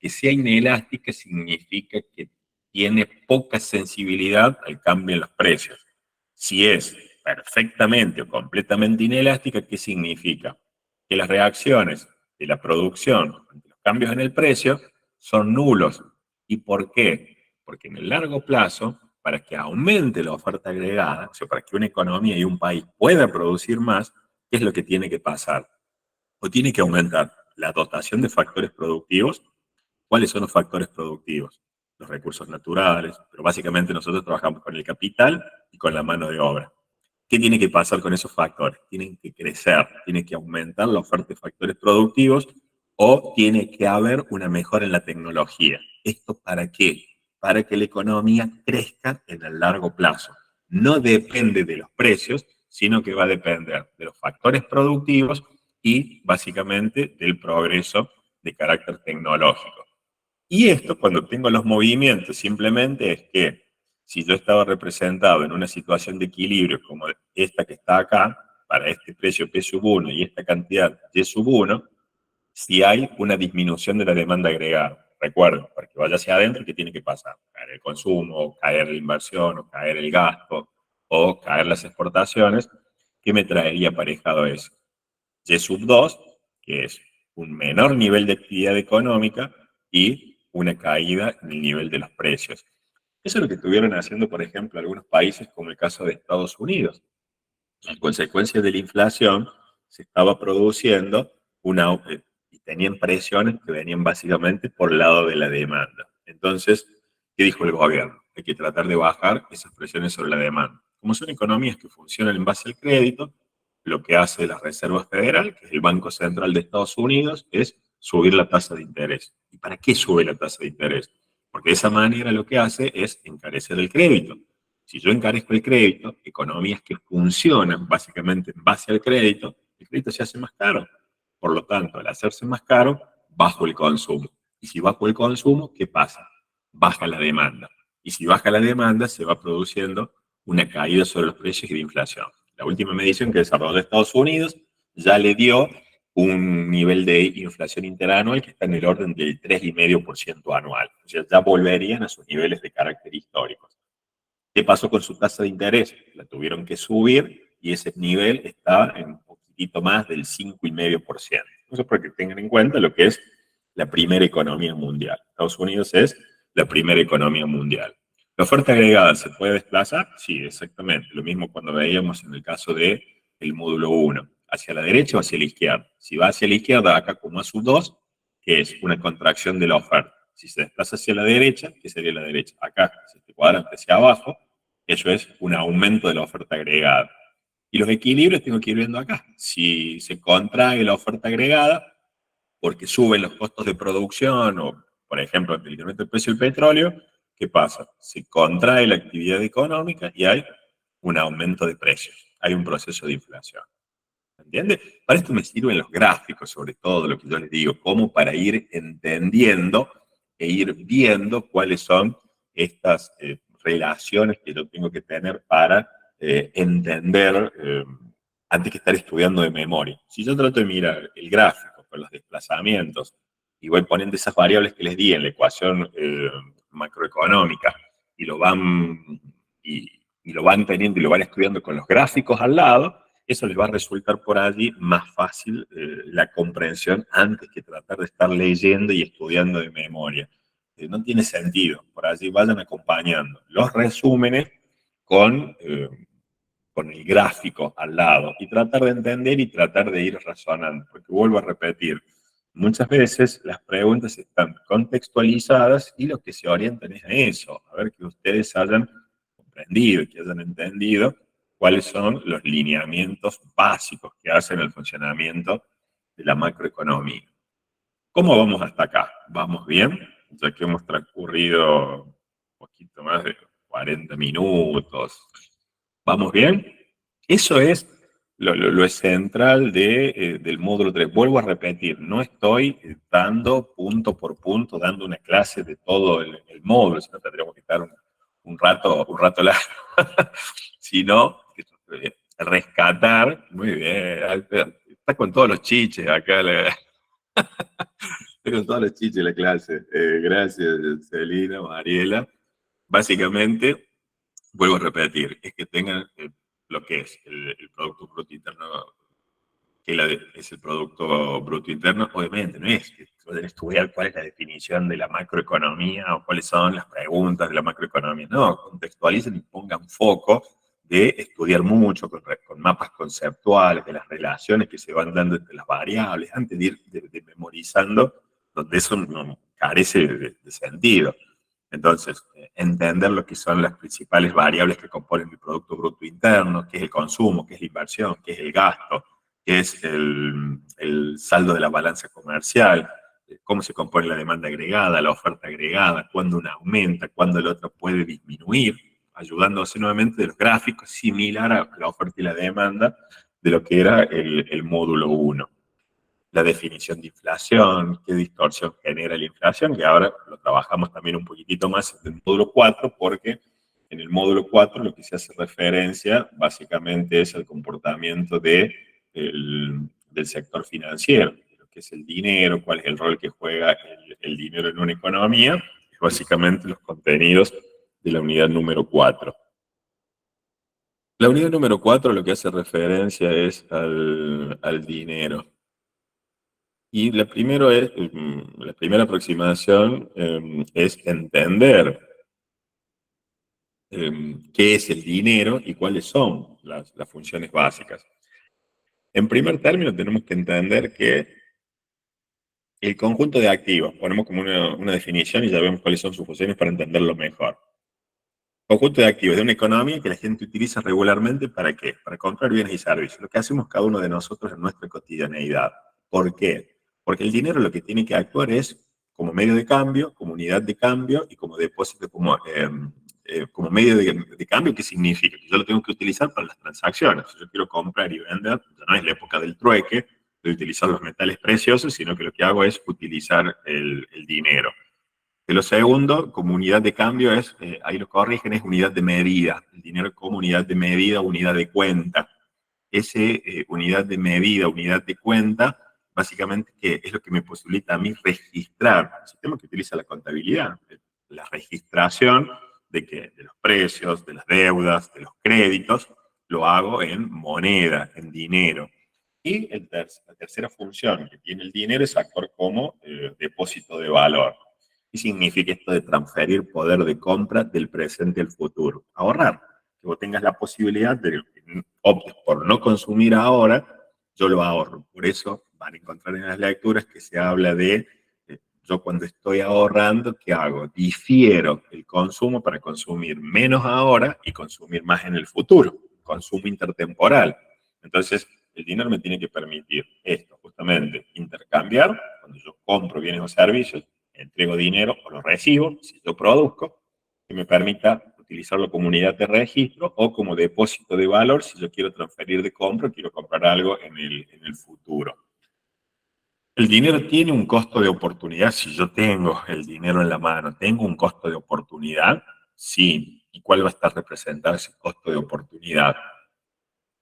Que sea inelástica significa que tiene poca sensibilidad al cambio en los precios. Si es perfectamente o completamente inelástica, ¿qué significa? Que las reacciones de la producción ante los cambios en el precio son nulos. ¿Y por qué? Porque en el largo plazo, para que aumente la oferta agregada, o sea, para que una economía y un país pueda producir más, ¿qué es lo que tiene que pasar? O tiene que aumentar la dotación de factores productivos. ¿Cuáles son los factores productivos? Los recursos naturales, pero básicamente nosotros trabajamos con el capital y con la mano de obra. ¿Qué tiene que pasar con esos factores? Tienen que crecer, tiene que aumentar la oferta de factores productivos o tiene que haber una mejora en la tecnología. ¿Esto para qué? Para que la economía crezca en el largo plazo. No depende de los precios, sino que va a depender de los factores productivos y básicamente del progreso de carácter tecnológico. Y esto, cuando tengo los movimientos, simplemente es que si yo estaba representado en una situación de equilibrio como esta que está acá, para este precio P sub 1 y esta cantidad Y sub 1, si hay una disminución de la demanda agregada. Recuerden, para que vaya hacia adentro, ¿qué tiene que pasar? Caer el consumo, caer la inversión, o caer el gasto, o caer las exportaciones. ¿Qué me traería aparejado eso? Y sub 2, que es un menor nivel de actividad económica y una caída en el nivel de los precios. Eso es lo que estuvieron haciendo, por ejemplo, algunos países, como el caso de Estados Unidos. En consecuencia de la inflación, se estaba produciendo y tenían presiones que venían básicamente por el lado de la demanda. Entonces, ¿qué dijo el gobierno? Hay que tratar de bajar esas presiones sobre la demanda. Como son economías que funcionan en base al crédito, lo que hace la Reserva Federal, que es el Banco Central de Estados Unidos, es subir la tasa de interés. ¿Y para qué sube la tasa de interés? Porque de esa manera lo que hace es encarecer el crédito. Si yo encarezco el crédito, economías que funcionan básicamente en base al crédito, el crédito se hace más caro. Por lo tanto, al hacerse más caro, bajo el consumo. Y si bajo el consumo, ¿qué pasa? Baja la demanda. Y si baja la demanda, se va produciendo una caída sobre los precios y de inflación. La última medición que desarrolló Estados Unidos ya le dio un nivel de inflación interanual que está en el orden del 3,5% anual. O sea, ya volverían a sus niveles de carácter históricos. ¿Qué pasó con su tasa de interés? La tuvieron que subir y ese nivel está en un poquitito más del 5,5%. Eso es para que tengan en cuenta lo que es la primera economía mundial. Estados Unidos es la primera economía mundial. ¿La oferta agregada se puede desplazar? Sí, exactamente. Lo mismo cuando veíamos en el caso del módulo 1. ¿Hacia la derecha o hacia la izquierda? Si va hacia la izquierda, acá como a sub 2, que es una contracción de la oferta. Si se desplaza hacia la derecha, ¿qué sería la derecha? Acá, si este cuadrante hacia abajo, eso es un aumento de la oferta agregada. Y los equilibrios tengo que ir viendo acá. Si se contrae la oferta agregada, porque suben los costos de producción o, por ejemplo, el incremento del precio del petróleo, ¿qué pasa? Se contrae la actividad económica y hay un aumento de precios. Hay un proceso de inflación. ¿Entiendes? Para esto me sirven los gráficos, sobre todo lo que yo les digo, como para ir entendiendo e ir viendo cuáles son estas relaciones que yo tengo que tener para entender antes que estar estudiando de memoria. Si yo trato de mirar el gráfico con los desplazamientos y voy poniendo esas variables que les di en la ecuación macroeconómica y y lo van teniendo y lo van estudiando con los gráficos al lado, eso les va a resultar por allí más fácil la comprensión antes que tratar de estar leyendo y estudiando de memoria. No tiene sentido. Por allí vayan acompañando los resúmenes con, eh, con el gráfico al lado y tratar de entender y tratar de ir razonando. Porque vuelvo a repetir, muchas veces las preguntas están contextualizadas y lo que se orientan es a eso, a ver que ustedes hayan comprendido y que hayan entendido cuáles son los lineamientos básicos que hacen el funcionamiento de la macroeconomía. ¿Cómo vamos hasta acá? ¿Vamos bien? Ya que hemos transcurrido un poquito más de 40 minutos. ¿Vamos bien? Eso es lo central del módulo 3. Vuelvo a repetir, no estoy dando punto por punto, dando una clase de todo el módulo, sino tendríamos que estar un rato largo, sino rescatar, muy bien, está con todos los chiches acá. Estoy con todos los chiches de la clase. Gracias, Celina, Mariela. Básicamente, vuelvo a repetir, es que tengan lo que es el Producto Bruto Interno, es el Producto Bruto Interno, obviamente, no es que pueden estudiar cuál es la definición de la macroeconomía o cuáles son las preguntas de la macroeconomía. No, contextualicen y pongan foco de estudiar mucho con mapas conceptuales, de las relaciones que se van dando entre las variables, antes de ir de memorizando, donde eso no carece de sentido. Entonces, entender lo que son las principales variables que componen el Producto Bruto Interno, qué es el consumo, qué es la inversión, qué es el gasto, qué es el saldo de la balanza comercial, cómo se compone la demanda agregada, la oferta agregada, cuándo una aumenta, cuándo la otra puede disminuir, ayudándose nuevamente de los gráficos, similar a la oferta y la demanda de lo que era el módulo 1. La definición de inflación, qué distorsión genera la inflación, que ahora lo trabajamos también un poquitito más en el módulo 4, porque en el módulo 4 lo que se hace referencia básicamente es el comportamiento del sector financiero, lo que es el dinero, cuál es el rol que juega el dinero en una economía, es básicamente los contenidos de la unidad número 4. La unidad número 4 lo que hace referencia es al dinero. Y la primera aproximación es entender qué es el dinero y cuáles son las funciones básicas. En primer término, tenemos que entender que el conjunto de activos, ponemos como una definición y ya vemos cuáles son sus funciones para entenderlo mejor. Conjunto de activos de una economía que la gente utiliza regularmente ¿para qué? Para comprar bienes y servicios. Lo que hacemos cada uno de nosotros en nuestra cotidianeidad. ¿Por qué? Porque el dinero lo que tiene que actuar es como medio de cambio, como unidad de cambio y como depósito, como medio de cambio. ¿Qué significa? Que yo lo tengo que utilizar para las transacciones. Si yo quiero comprar y vender, ya no es la época del trueque, de utilizar los metales preciosos, sino que lo que hago es utilizar el dinero. De lo segundo, como unidad de cambio es, ahí lo corrigen, es unidad de medida. El dinero como unidad de medida, unidad de cuenta. Ese unidad de medida, unidad de cuenta, básicamente que es lo que me posibilita a mí registrar, el sistema que utiliza la contabilidad, la registración de los precios, de las deudas, de los créditos, lo hago en moneda, en dinero. Y la tercera función que tiene el dinero es actuar como depósito de valor. ¿Qué significa esto de transferir poder de compra del presente al futuro? Ahorrar. Que vos tengas la posibilidad de optes por no consumir ahora, yo lo ahorro. Por eso van a encontrar en las lecturas que se habla de yo cuando estoy ahorrando, ¿qué hago? Difiero el consumo para consumir menos ahora y consumir más en el futuro. Consumo intertemporal. Entonces, el dinero me tiene que permitir esto, justamente, intercambiar, cuando yo compro bienes o servicios, entrego dinero o lo recibo, si yo produzco, que me permita utilizarlo como unidad de registro o como depósito de valor si yo quiero transferir de compra o quiero comprar algo en el futuro. El dinero tiene un costo de oportunidad. Si yo tengo el dinero en la mano, ¿tengo un costo de oportunidad? Sí. ¿Y cuál va a estar representado ese costo de oportunidad?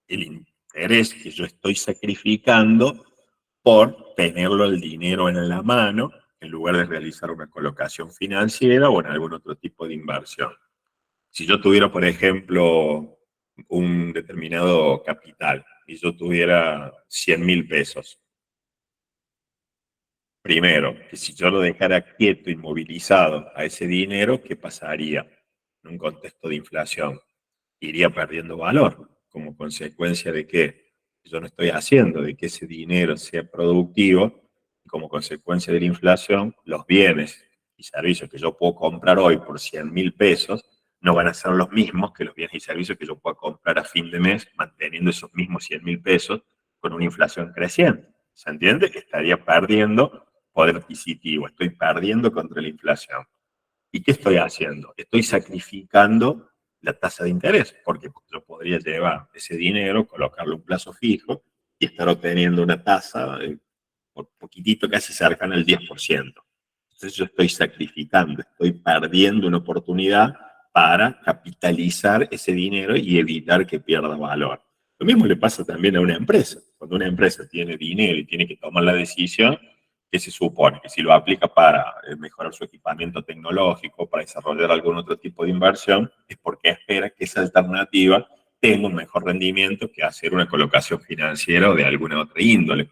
El interés que yo estoy sacrificando por tenerlo el dinero en la mano en lugar de realizar una colocación financiera o en algún otro tipo de inversión. Si yo tuviera, por ejemplo, un determinado capital y yo tuviera 100.000 pesos, primero, que si yo lo dejara quieto, inmovilizado a ese dinero, ¿qué pasaría en un contexto de inflación? Iría perdiendo valor como consecuencia de que yo no estoy haciendo de que ese dinero sea productivo y como consecuencia de la inflación, los bienes y servicios que yo puedo comprar hoy por 100.000 pesos no van a ser los mismos que los bienes y servicios que yo pueda comprar a fin de mes manteniendo esos mismos 100.000 pesos con una inflación creciente. ¿Se entiende? Que estaría perdiendo poder adquisitivo, estoy perdiendo contra la inflación. ¿Y qué estoy haciendo? Estoy sacrificando la tasa de interés, porque yo podría llevar ese dinero, colocarlo a un plazo fijo y estar obteniendo una tasa por poquitito, casi cercana al 10%. Entonces yo estoy sacrificando, estoy perdiendo una oportunidad para capitalizar ese dinero y evitar que pierda valor. Lo mismo le pasa también a una empresa. Cuando una empresa tiene dinero y tiene que tomar la decisión, ¿qué se supone? Que si lo aplica para mejorar su equipamiento tecnológico, para desarrollar algún otro tipo de inversión, es porque espera que esa alternativa tenga un mejor rendimiento que hacer una colocación financiera o de alguna otra índole.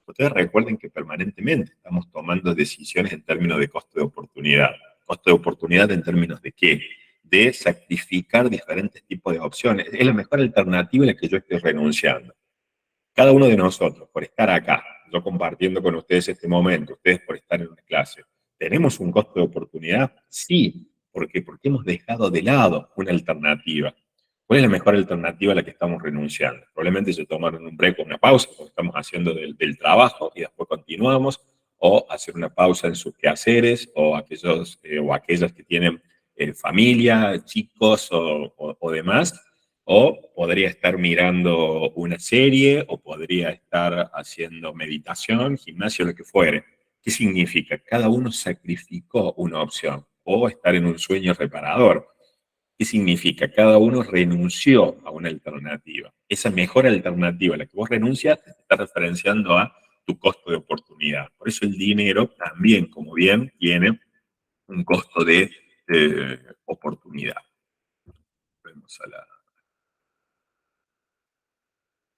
Ustedes recuerden que permanentemente estamos tomando decisiones en términos de costo de oportunidad. ¿Costo de oportunidad en términos de qué? De sacrificar diferentes tipos de opciones. Es la mejor alternativa a la que yo estoy renunciando. Cada uno de nosotros, por estar acá, yo compartiendo con ustedes este momento, ustedes por estar en una clase, ¿tenemos un costo de oportunidad? Sí. ¿Por qué? Porque hemos dejado de lado una alternativa. ¿Cuál es la mejor alternativa a la que estamos renunciando? Probablemente se tomaron un break o una pausa, como estamos haciendo del trabajo, y después continuamos, o hacer una pausa en sus quehaceres, o aquellos o aquellas que tienen familia, chicos o demás, o podría estar mirando una serie, o podría estar haciendo meditación, gimnasio, lo que fuere. ¿Qué significa? Cada uno sacrificó una opción, o estar en un sueño reparador. ¿Qué significa? Cada uno renunció a una alternativa. Esa mejor alternativa a la que vos renuncias te está referenciando a tu costo de oportunidad. Por eso el dinero también, como bien, tiene un costo de oportunidad. Vamos a la...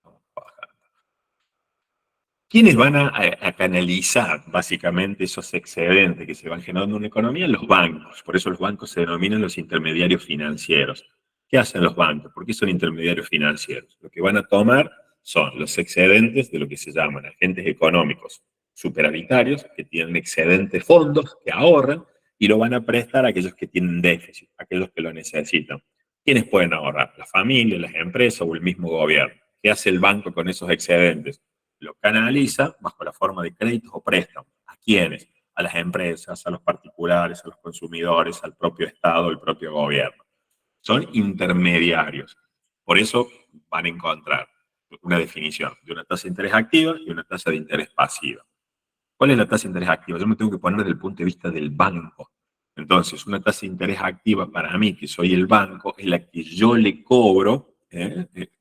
Vamos a bajar. ¿Quiénes van a canalizar básicamente esos excedentes que se van generando en una economía? Los bancos. Por eso los bancos se denominan los intermediarios financieros. ¿Qué hacen los bancos? ¿Por qué son intermediarios financieros? Lo que van a tomar son los excedentes de lo que se llaman agentes económicos superavitarios, que tienen excedentes fondos, que ahorran, y lo van a prestar a aquellos que tienen déficit, a aquellos que lo necesitan. ¿Quiénes pueden ahorrar? Las familias, las empresas o el mismo gobierno. ¿Qué hace el banco con esos excedentes? Lo canaliza bajo la forma de créditos o préstamos. ¿A quiénes? A las empresas, a los particulares, a los consumidores, al propio Estado, al propio gobierno. Son intermediarios. Por eso van a encontrar una definición de una tasa de interés activa y una tasa de interés pasiva. ¿Cuál es la tasa de interés activa? Yo me tengo que poner desde el punto de vista del banco. Entonces, una tasa de interés activa para mí, que soy el banco, es la que yo le cobro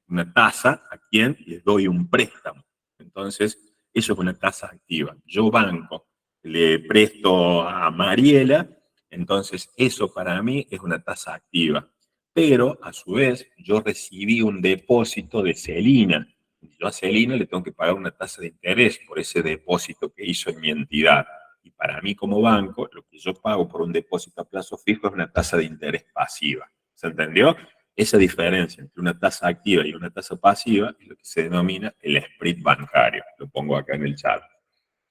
una tasa a quien les doy un préstamo. Entonces, eso es una tasa activa. Yo banco, le presto a Mariela, entonces eso para mí es una tasa activa. Pero, a su vez, yo recibí un depósito de Celina. Yo a Celina le tengo que pagar una tasa de interés por ese depósito que hizo en mi entidad. Y para mí como banco, lo que yo pago por un depósito a plazo fijo es una tasa de interés pasiva. ¿Se entendió? Esa diferencia entre una tasa activa y una tasa pasiva es lo que se denomina el spread bancario. Lo pongo acá en el chat.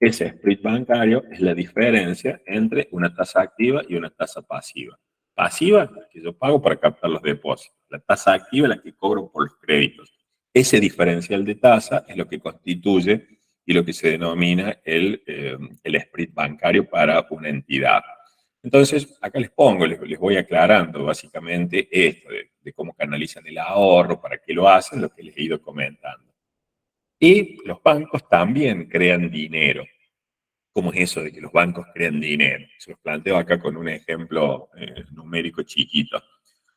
Ese spread bancario es la diferencia entre una tasa activa y una tasa pasiva. Pasiva, la que yo pago para captar los depósitos. La tasa activa, la que cobro por los créditos. Ese diferencial de tasa es lo que constituye y lo que se denomina el spread bancario para una entidad. Entonces, acá les pongo, les voy aclarando básicamente esto de cómo canalizan el ahorro, para qué lo hacen, lo que les he ido comentando. Y los bancos también crean dinero. ¿Cómo es eso de que los bancos crean dinero? Se los planteo acá con un ejemplo numérico chiquito.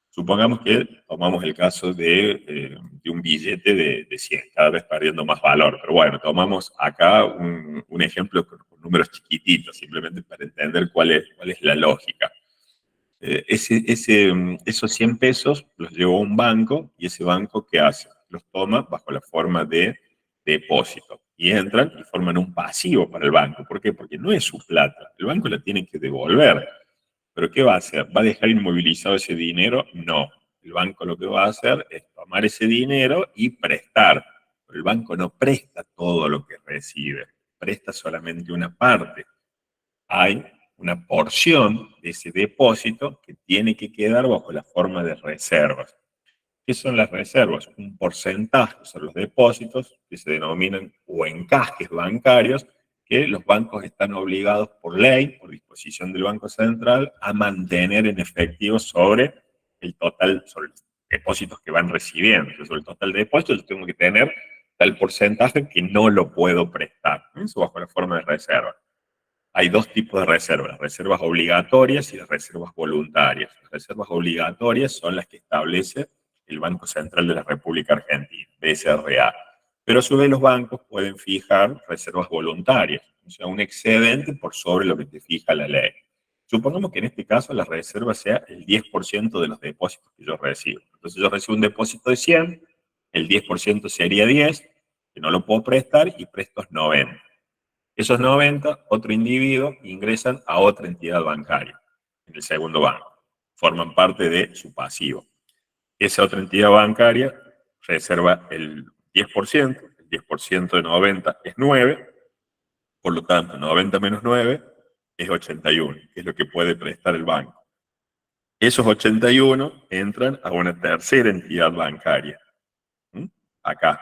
Supongamos que tomamos el caso de un billete de 100, cada vez perdiendo más valor. Pero bueno, tomamos acá un ejemplo con números chiquititos, simplemente para entender cuál es la lógica. Esos 100 pesos los llevó a un banco, y ese banco, ¿qué hace? Los toma bajo la forma de depósito y entran y forman un pasivo para el banco. ¿Por qué? Porque no es su plata, el banco la tiene que devolver. ¿Pero qué va a hacer? ¿Va a dejar inmovilizado ese dinero? No. El banco lo que va a hacer es tomar ese dinero y prestar. Pero el banco no presta todo lo que recibe, presta solamente una parte. Hay una porción de ese depósito que tiene que quedar bajo la forma de reservas. ¿Qué son las reservas? Un porcentaje son los depósitos que se denominan o encajes bancarios, que los bancos están obligados por ley, por disposición del Banco Central, a mantener en efectivo sobre el total, sobre los depósitos que van recibiendo. Entonces, sobre el total de depósitos yo tengo que tener tal porcentaje que no lo puedo prestar. Eso bajo la forma de reserva. Hay dos tipos de reservas, las reservas obligatorias y las reservas voluntarias. Las reservas obligatorias son las que establece el Banco Central de la República Argentina, BCRA. Pero a su vez los bancos pueden fijar reservas voluntarias. o sea, un excedente por sobre lo que te fija la ley. Supongamos que en este caso la reserva sea el 10% de los depósitos que yo recibo. Entonces yo recibo un depósito de 100, el 10% sería 10, que no lo puedo prestar y presto 90. Esos 90, otro individuo, ingresan a otra entidad bancaria, en el segundo banco. Forman parte de su pasivo. Esa otra entidad bancaria reserva el 10%, el 10% de 90 es 9, por lo tanto, 90 menos 9 es 81, que es lo que puede prestar el banco. Esos 81 entran a una tercera entidad bancaria. ¿Mm? Acá.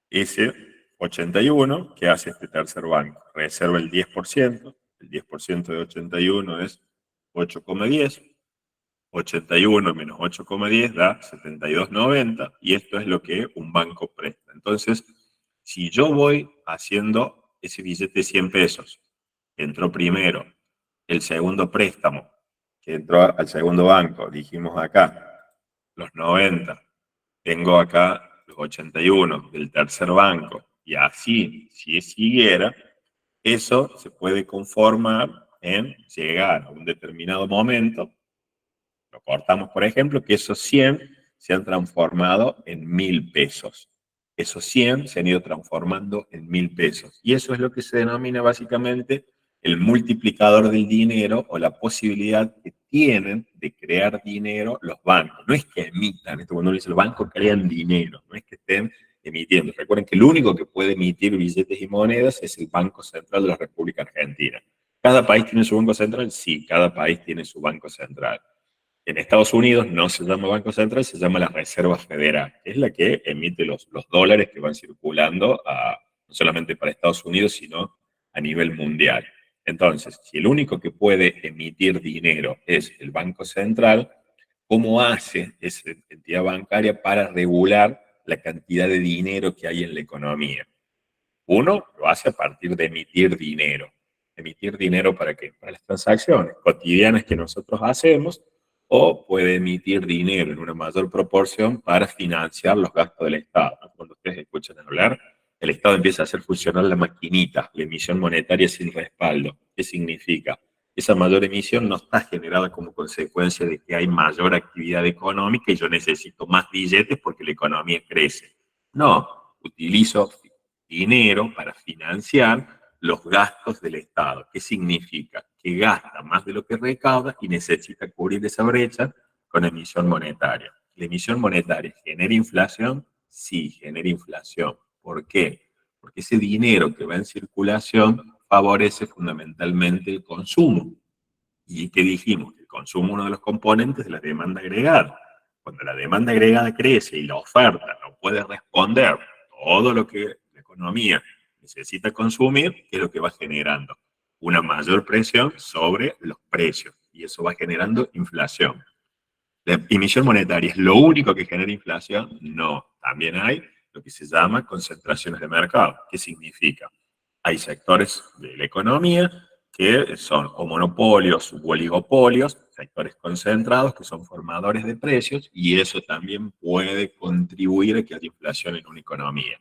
Ese 81, ¿qué hace este tercer banco? Reserva el 10%. El 10% de 81 es 8,10. 81 menos 8,10 da 72,90 y esto es lo que un banco presta. Entonces, si yo voy haciendo ese billete de 100 pesos, entró primero el segundo préstamo, que entró al segundo banco, dijimos acá, los 90, tengo acá los 81 del tercer banco, y así, si siguiera, eso se puede conformar en llegar a un determinado momento. Lo cortamos, por ejemplo, que esos 100 se han transformado en 1.000 pesos. Esos 100 se han ido transformando en 1.000 pesos. Y eso es lo que se denomina básicamente el multiplicador del dinero o la posibilidad que tienen de crear dinero los bancos. No es que emitan, esto cuando uno dice los bancos crean dinero, no es que estén emitiendo. Recuerden que el único que puede emitir billetes y monedas es el Banco Central de la República Argentina. ¿Cada país tiene su banco central? Sí, cada país tiene su banco central. En Estados Unidos no se llama Banco Central, se llama la Reserva Federal, que es la que emite los dólares que van circulando no solamente para Estados Unidos, sino a nivel mundial. Entonces, si el único que puede emitir dinero es el Banco Central, ¿cómo hace esa entidad bancaria para regular la cantidad de dinero que hay en la economía? Uno lo hace a partir de emitir dinero. ¿Emitir dinero para qué? Para las transacciones cotidianas que nosotros hacemos, o puede emitir dinero en una mayor proporción para financiar los gastos del Estado. Cuando ustedes escuchan hablar, el Estado empieza a hacer funcionar la maquinita, la emisión monetaria sin respaldo. ¿Qué significa? Esa mayor emisión no está generada como consecuencia de que hay mayor actividad económica y yo necesito más billetes porque la economía crece. No, utilizo dinero para financiar los gastos del Estado. ¿Qué significa? Que gasta más de lo que recauda y necesita cubrir esa brecha con emisión monetaria. ¿La emisión monetaria genera inflación? Sí, genera inflación. ¿Por qué? Porque ese dinero que va en circulación favorece fundamentalmente el consumo. ¿Y qué dijimos? El consumo es uno de los componentes de la demanda agregada. Cuando la demanda agregada crece y la oferta no puede responder todo lo que la economía necesita consumir, ¿qué es lo que va generando? Una mayor presión sobre los precios y eso va generando inflación. ¿La emisión monetaria es lo único que genera inflación? No, también hay lo que se llama concentraciones de mercado. ¿Qué significa? Hay sectores de la economía que son o monopolios u oligopolios, sectores concentrados que son formadores de precios y eso también puede contribuir a que haya inflación en una economía.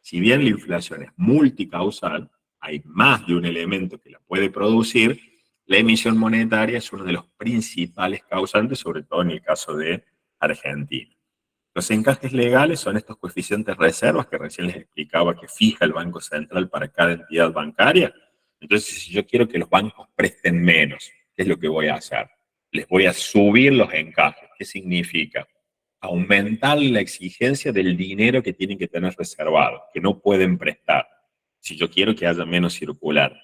Si bien la inflación es multicausal, hay más de un elemento que la puede producir, la emisión monetaria es uno de los principales causantes, sobre todo en el caso de Argentina. Los encajes legales son estos coeficientes reservas que recién les explicaba que fija el Banco Central para cada entidad bancaria. Entonces, si yo quiero que los bancos presten menos, ¿qué es lo que voy a hacer? Les voy a subir los encajes. ¿Qué significa? Aumentar la exigencia del dinero que tienen que tener reservado, que no pueden prestar. Si yo quiero que haya menos circular.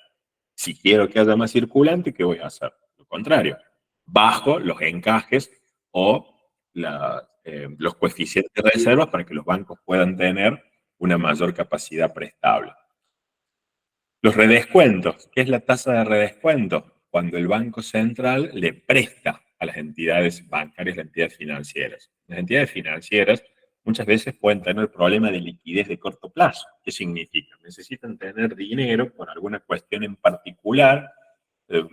Si quiero que haya más circulante, ¿qué voy a hacer? Lo contrario, bajo los encajes o los coeficientes de reservas para que los bancos puedan tener una mayor capacidad prestable. Los redescuentos. ¿Qué es la tasa de redescuento? Cuando el Banco Central le presta a las entidades bancarias, las entidades financieras. Las entidades financieras muchas veces pueden tener problemas de liquidez de corto plazo. ¿Qué significa? Necesitan tener dinero por alguna cuestión en particular, eh,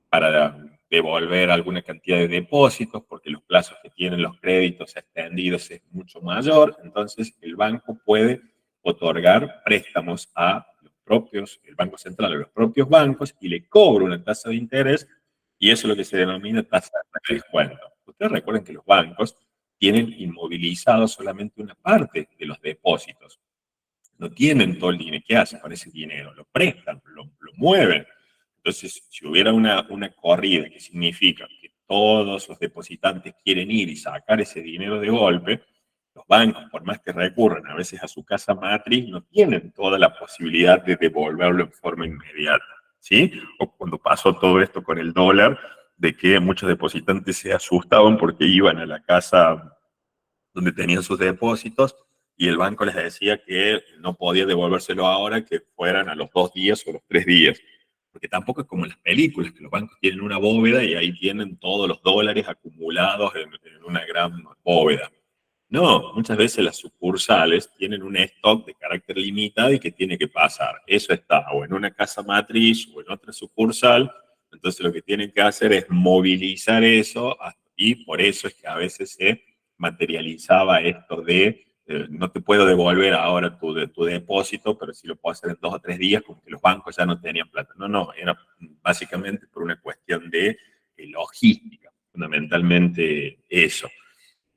para devolver alguna cantidad de depósitos, porque los plazos que tienen los créditos extendidos es mucho mayor. Entonces, el banco puede otorgar préstamos a los el Banco Central a los propios bancos y le cobra una tasa de interés, y eso es lo que se denomina tasa de descuento. Ustedes recuerden que los bancos tienen inmovilizado solamente una parte de los depósitos. No tienen todo el dinero. ¿Qué hacen con ese dinero? Lo prestan, lo mueven. Entonces, si hubiera una corrida, que significa que todos los depositantes quieren ir y sacar ese dinero de golpe, los bancos, por más que recurran a veces a su casa matriz, no tienen toda la posibilidad de devolverlo en forma inmediata, ¿sí? O cuando pasó todo esto con el dólar, de que muchos depositantes se asustaban porque iban a la casa donde tenían sus depósitos y el banco les decía que no podía devolvérselo ahora, que fueran a los 2 días o los 3 días. Porque tampoco es como en las películas, que los bancos tienen una bóveda y ahí tienen todos los dólares acumulados en una gran bóveda. No, muchas veces las sucursales tienen un stock de carácter limitado y que tiene que pasar. Eso está o en una casa matriz o en otra sucursal. Entonces lo que tienen que hacer es movilizar eso y por eso es que a veces se materializaba esto de no te puedo devolver ahora tu depósito, pero sí lo puedo hacer en 2 o 3 días, como que los bancos ya no tenían plata. No, era básicamente por una cuestión de logística, fundamentalmente eso.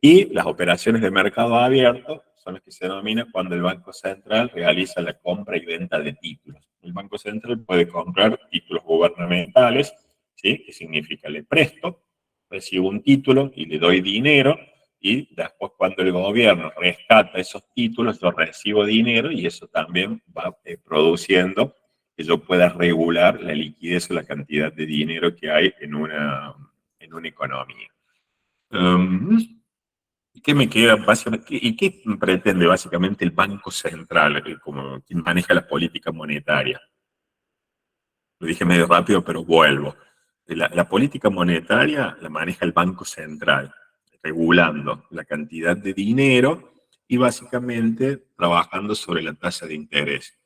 Y las operaciones de mercado abierto son las que se denominan cuando el Banco Central realiza la compra y venta de títulos. El Banco Central puede comprar títulos gubernamentales, ¿sí? Que significa le presto, recibo un título y le doy dinero, y después cuando el gobierno rescata esos títulos, yo recibo dinero y eso también va produciendo que yo pueda regular la liquidez o la cantidad de dinero que hay en una economía. Um, ¿Qué me queda básicamente? ¿Y qué pretende básicamente el Banco Central, como quien maneja la política monetaria? Lo dije medio rápido, pero vuelvo. La política monetaria la maneja el Banco Central, regulando la cantidad de dinero y básicamente trabajando sobre la tasa de interés.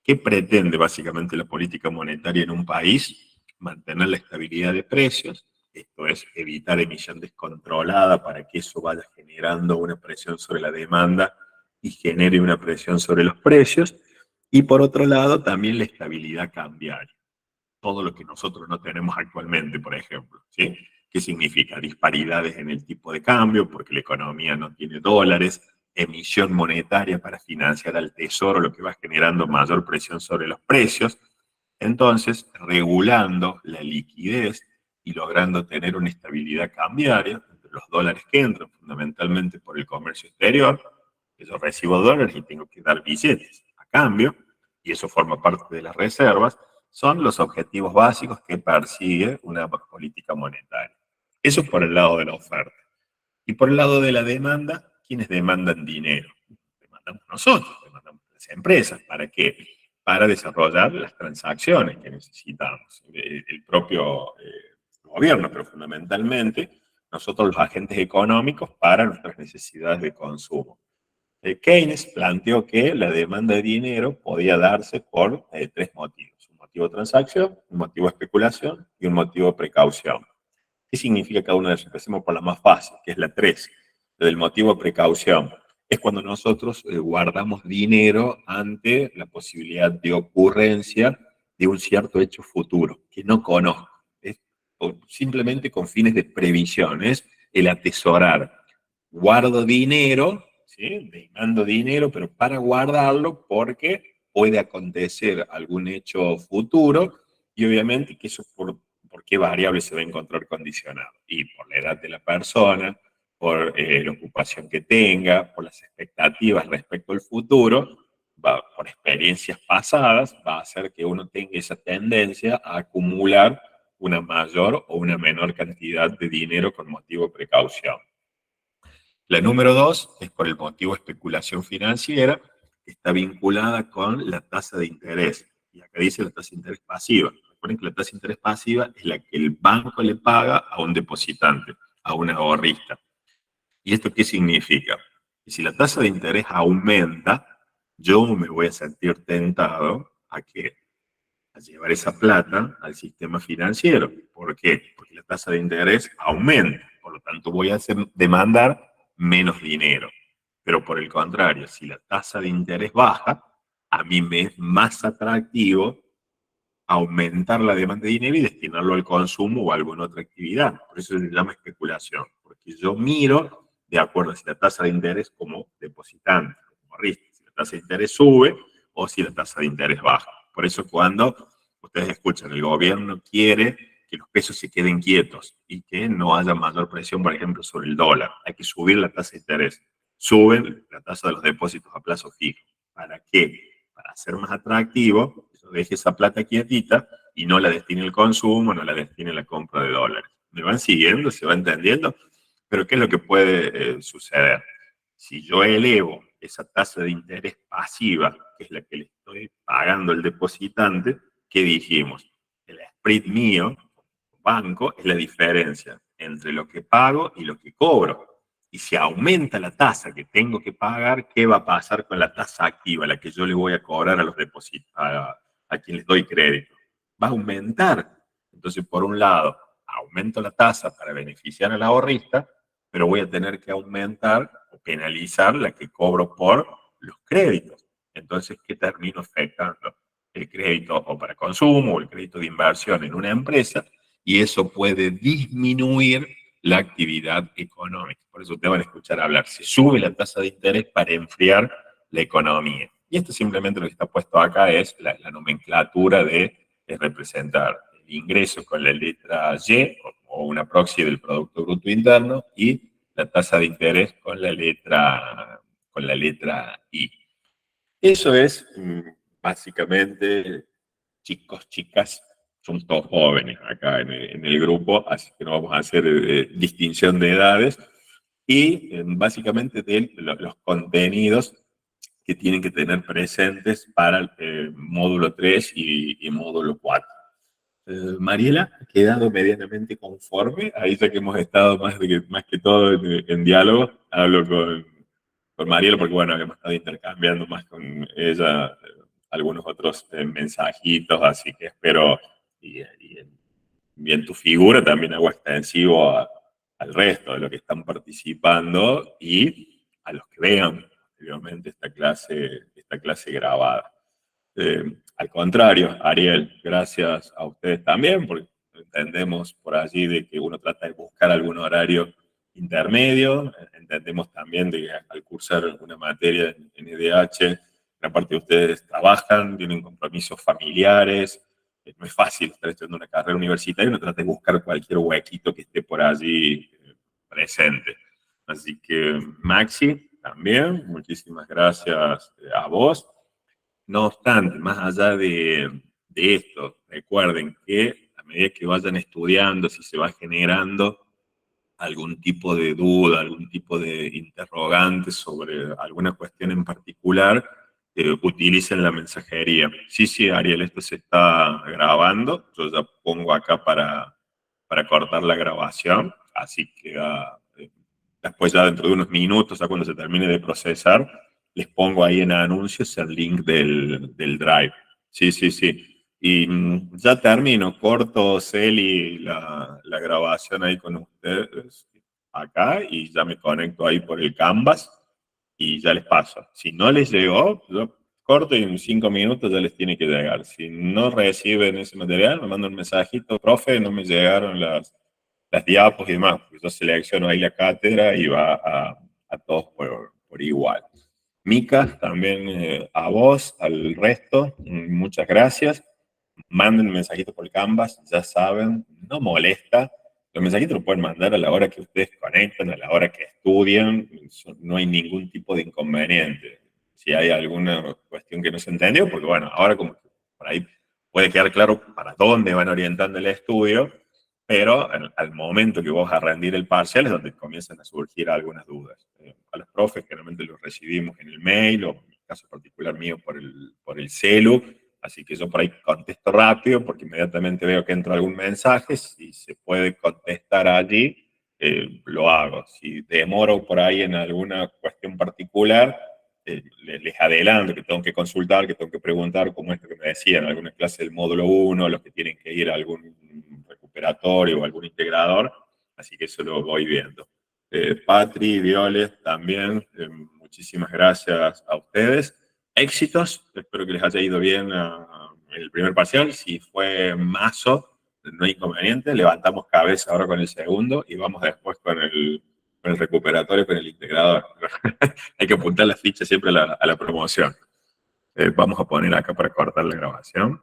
¿Qué pretende básicamente la política monetaria en un país? Mantener la estabilidad de precios, esto es, evitar emisión descontrolada para que eso vaya generando una presión sobre la demanda y genere una presión sobre los precios. Y por otro lado, también la estabilidad cambiaria, todo lo que nosotros no tenemos actualmente, por ejemplo, ¿sí? ¿Qué significa? Disparidades en el tipo de cambio, porque la economía no tiene dólares, emisión monetaria para financiar al tesoro, lo que va generando mayor presión sobre los precios. Entonces, regulando la liquidez y logrando tener una estabilidad cambiaria entre los dólares que entran, fundamentalmente por el comercio exterior, que yo recibo dólares y tengo que dar billetes a cambio, y eso forma parte de las reservas, son los objetivos básicos que persigue una política monetaria. Eso por el lado de la oferta. Y por el lado de la demanda, ¿quiénes demandan dinero? Demandamos nosotros, demandamos las empresas. ¿Para qué? Para desarrollar las transacciones que necesitamos. El propio gobierno, pero fundamentalmente nosotros los agentes económicos para nuestras necesidades de consumo. Keynes planteó que la demanda de dinero podía darse por 3 motivos: un motivo de transacción, un motivo de especulación y un motivo de precaución. ¿Qué significa cada uno de esos? Empecemos por la más fácil, que es la 3, del motivo de precaución. Es cuando nosotros guardamos dinero ante la posibilidad de ocurrencia de un cierto hecho futuro que no conozco. Es simplemente con fines de previsión, es el atesorar. Guardo dinero, ¿sí? Demando dinero, pero para guardarlo porque puede acontecer algún hecho futuro, y obviamente que eso por qué variable se va a encontrar condicionado. Y por la edad de la persona, por la ocupación que tenga, por las expectativas respecto al futuro, por experiencias pasadas, va a hacer que uno tenga esa tendencia a acumular una mayor o una menor cantidad de dinero con motivo de precaución. La número 2 es por el motivo de especulación financiera, que está vinculada con la tasa de interés. Y acá dice la tasa de interés pasiva. Recuerden que la tasa de interés pasiva es la que el banco le paga a un depositante, a un ahorrista. ¿Y esto qué significa? Que si la tasa de interés aumenta, yo me voy a sentir tentado a llevar esa plata al sistema financiero. ¿Por qué? Porque la tasa de interés aumenta, por lo tanto voy a demandar menos dinero. Pero por el contrario, si la tasa de interés baja, a mí me es más atractivo aumentar la demanda de dinero y destinarlo al consumo o a alguna otra actividad. Por eso se llama especulación, porque yo miro de acuerdo a si la tasa de interés como depositante, como ahorrista, si la tasa de interés sube o si la tasa de interés baja. Por eso cuando ustedes escuchan, el gobierno quiere que los pesos se queden quietos y que no haya mayor presión, por ejemplo, sobre el dólar. Hay que subir la tasa de interés. Suben la tasa de los depósitos a plazo fijo. ¿Para qué? Para hacer más atractivo, yo deje esa plata quietita y no la destine al consumo, no la destine a la compra de dólares. ¿Me van siguiendo? ¿Se va entendiendo? Pero ¿qué es lo que puede suceder? Si yo elevo esa tasa de interés pasiva, que es la que le estoy pagando al depositante, ¿qué dijimos? El spread mío, banco, es la diferencia entre lo que pago y lo que cobro. Y si aumenta la tasa que tengo que pagar, ¿qué va a pasar con la tasa activa, la que yo le voy a cobrar a los a quien les doy crédito? Va a aumentar. Entonces, por un lado, aumento la tasa para beneficiar al ahorrista, pero voy a tener que aumentar o penalizar la que cobro por los créditos. Entonces, ¿qué termino afectando? El crédito o para consumo o el crédito de inversión en una empresa, y eso puede disminuir la actividad económica. Por eso te van a escuchar hablar. Se sube la tasa de interés para enfriar la economía. Y esto simplemente lo que está puesto acá es la nomenclatura de representar el ingreso con la letra Y o una proxy del Producto Bruto Interno y la tasa de interés con la letra I. Eso es básicamente, chicos, chicas, somos todos jóvenes acá en el grupo, así que no vamos a hacer distinción de edades y básicamente de los contenidos que tienen que tener presentes para el módulo 3 y módulo 4. Mariela, ¿ha quedado medianamente conforme? Ahí ya que hemos estado más que todo en diálogo, hablo con Mariela porque, bueno, hemos estado intercambiando más con ella algunos otros mensajitos, así que espero, y en tu figura también hago extensivo al resto de los que están participando y a los que vean posteriormente esta clase grabada. Al contrario, Ariel, gracias a ustedes también, porque entendemos por allí de que uno trata de buscar algún horario intermedio, entendemos también de que al cursar una materia en IDH, gran parte de ustedes trabajan, tienen compromisos familiares, no es fácil estar estudiando una carrera universitaria, uno trata de buscar cualquier huequito que esté por allí presente. Así que, Maxi, también, muchísimas gracias a vos. No obstante, más allá de esto, recuerden que a medida que vayan estudiando, si se va generando algún tipo de duda, algún tipo de interrogante sobre alguna cuestión en particular, utilicen la mensajería. Sí, sí, Ariel, esto se está grabando. Yo ya pongo acá para cortar la grabación, así que después ya dentro de unos minutos, ya cuando se termine de procesar, les pongo ahí en anuncios el link del Drive. Sí, sí, sí. Y ya termino, corto, Celi, la grabación ahí con ustedes acá y ya me conecto ahí por el Canvas y ya les paso. Si no les llegó, yo corto y en 5 minutos ya les tiene que llegar. Si no reciben ese material, me mandan un mensajito, profe, no me llegaron las diapos y demás, porque yo selecciono ahí la cátedra y va a todos por igual. Mica, también a vos, al resto, muchas gracias. Manden mensajitos por Canvas, ya saben, no molesta. Los mensajitos los pueden mandar a la hora que ustedes conectan, a la hora que estudian, no hay ningún tipo de inconveniente. Si hay alguna cuestión que no se entendió, porque bueno, ahora como que por ahí puede quedar claro para dónde van orientando el estudio, pero al momento que vos vas a rendir el parcial es donde comienzan a surgir algunas dudas. A los profes generalmente los recibimos en el mail, o en el caso particular mío por el celu, así que yo por ahí contesto rápido porque inmediatamente veo que entra algún mensaje, si se puede contestar allí, lo hago. Si demoro por ahí en alguna cuestión particular, les adelanto que tengo que consultar, que tengo que preguntar, como esto que me decían, alguna clase del módulo 1, los que tienen que ir a algún recuperatorio o algún integrador, así que eso lo voy viendo. Patri, Violet, también, muchísimas gracias a ustedes. éxitos, espero que les haya ido bien en el primer parcial. Si fue mazo, no hay inconveniente, levantamos cabeza ahora con el segundo y vamos después con el recuperatorio, con el integrador. Hay que apuntar las fichas siempre a la promoción. Vamos a poner acá para cortar la grabación.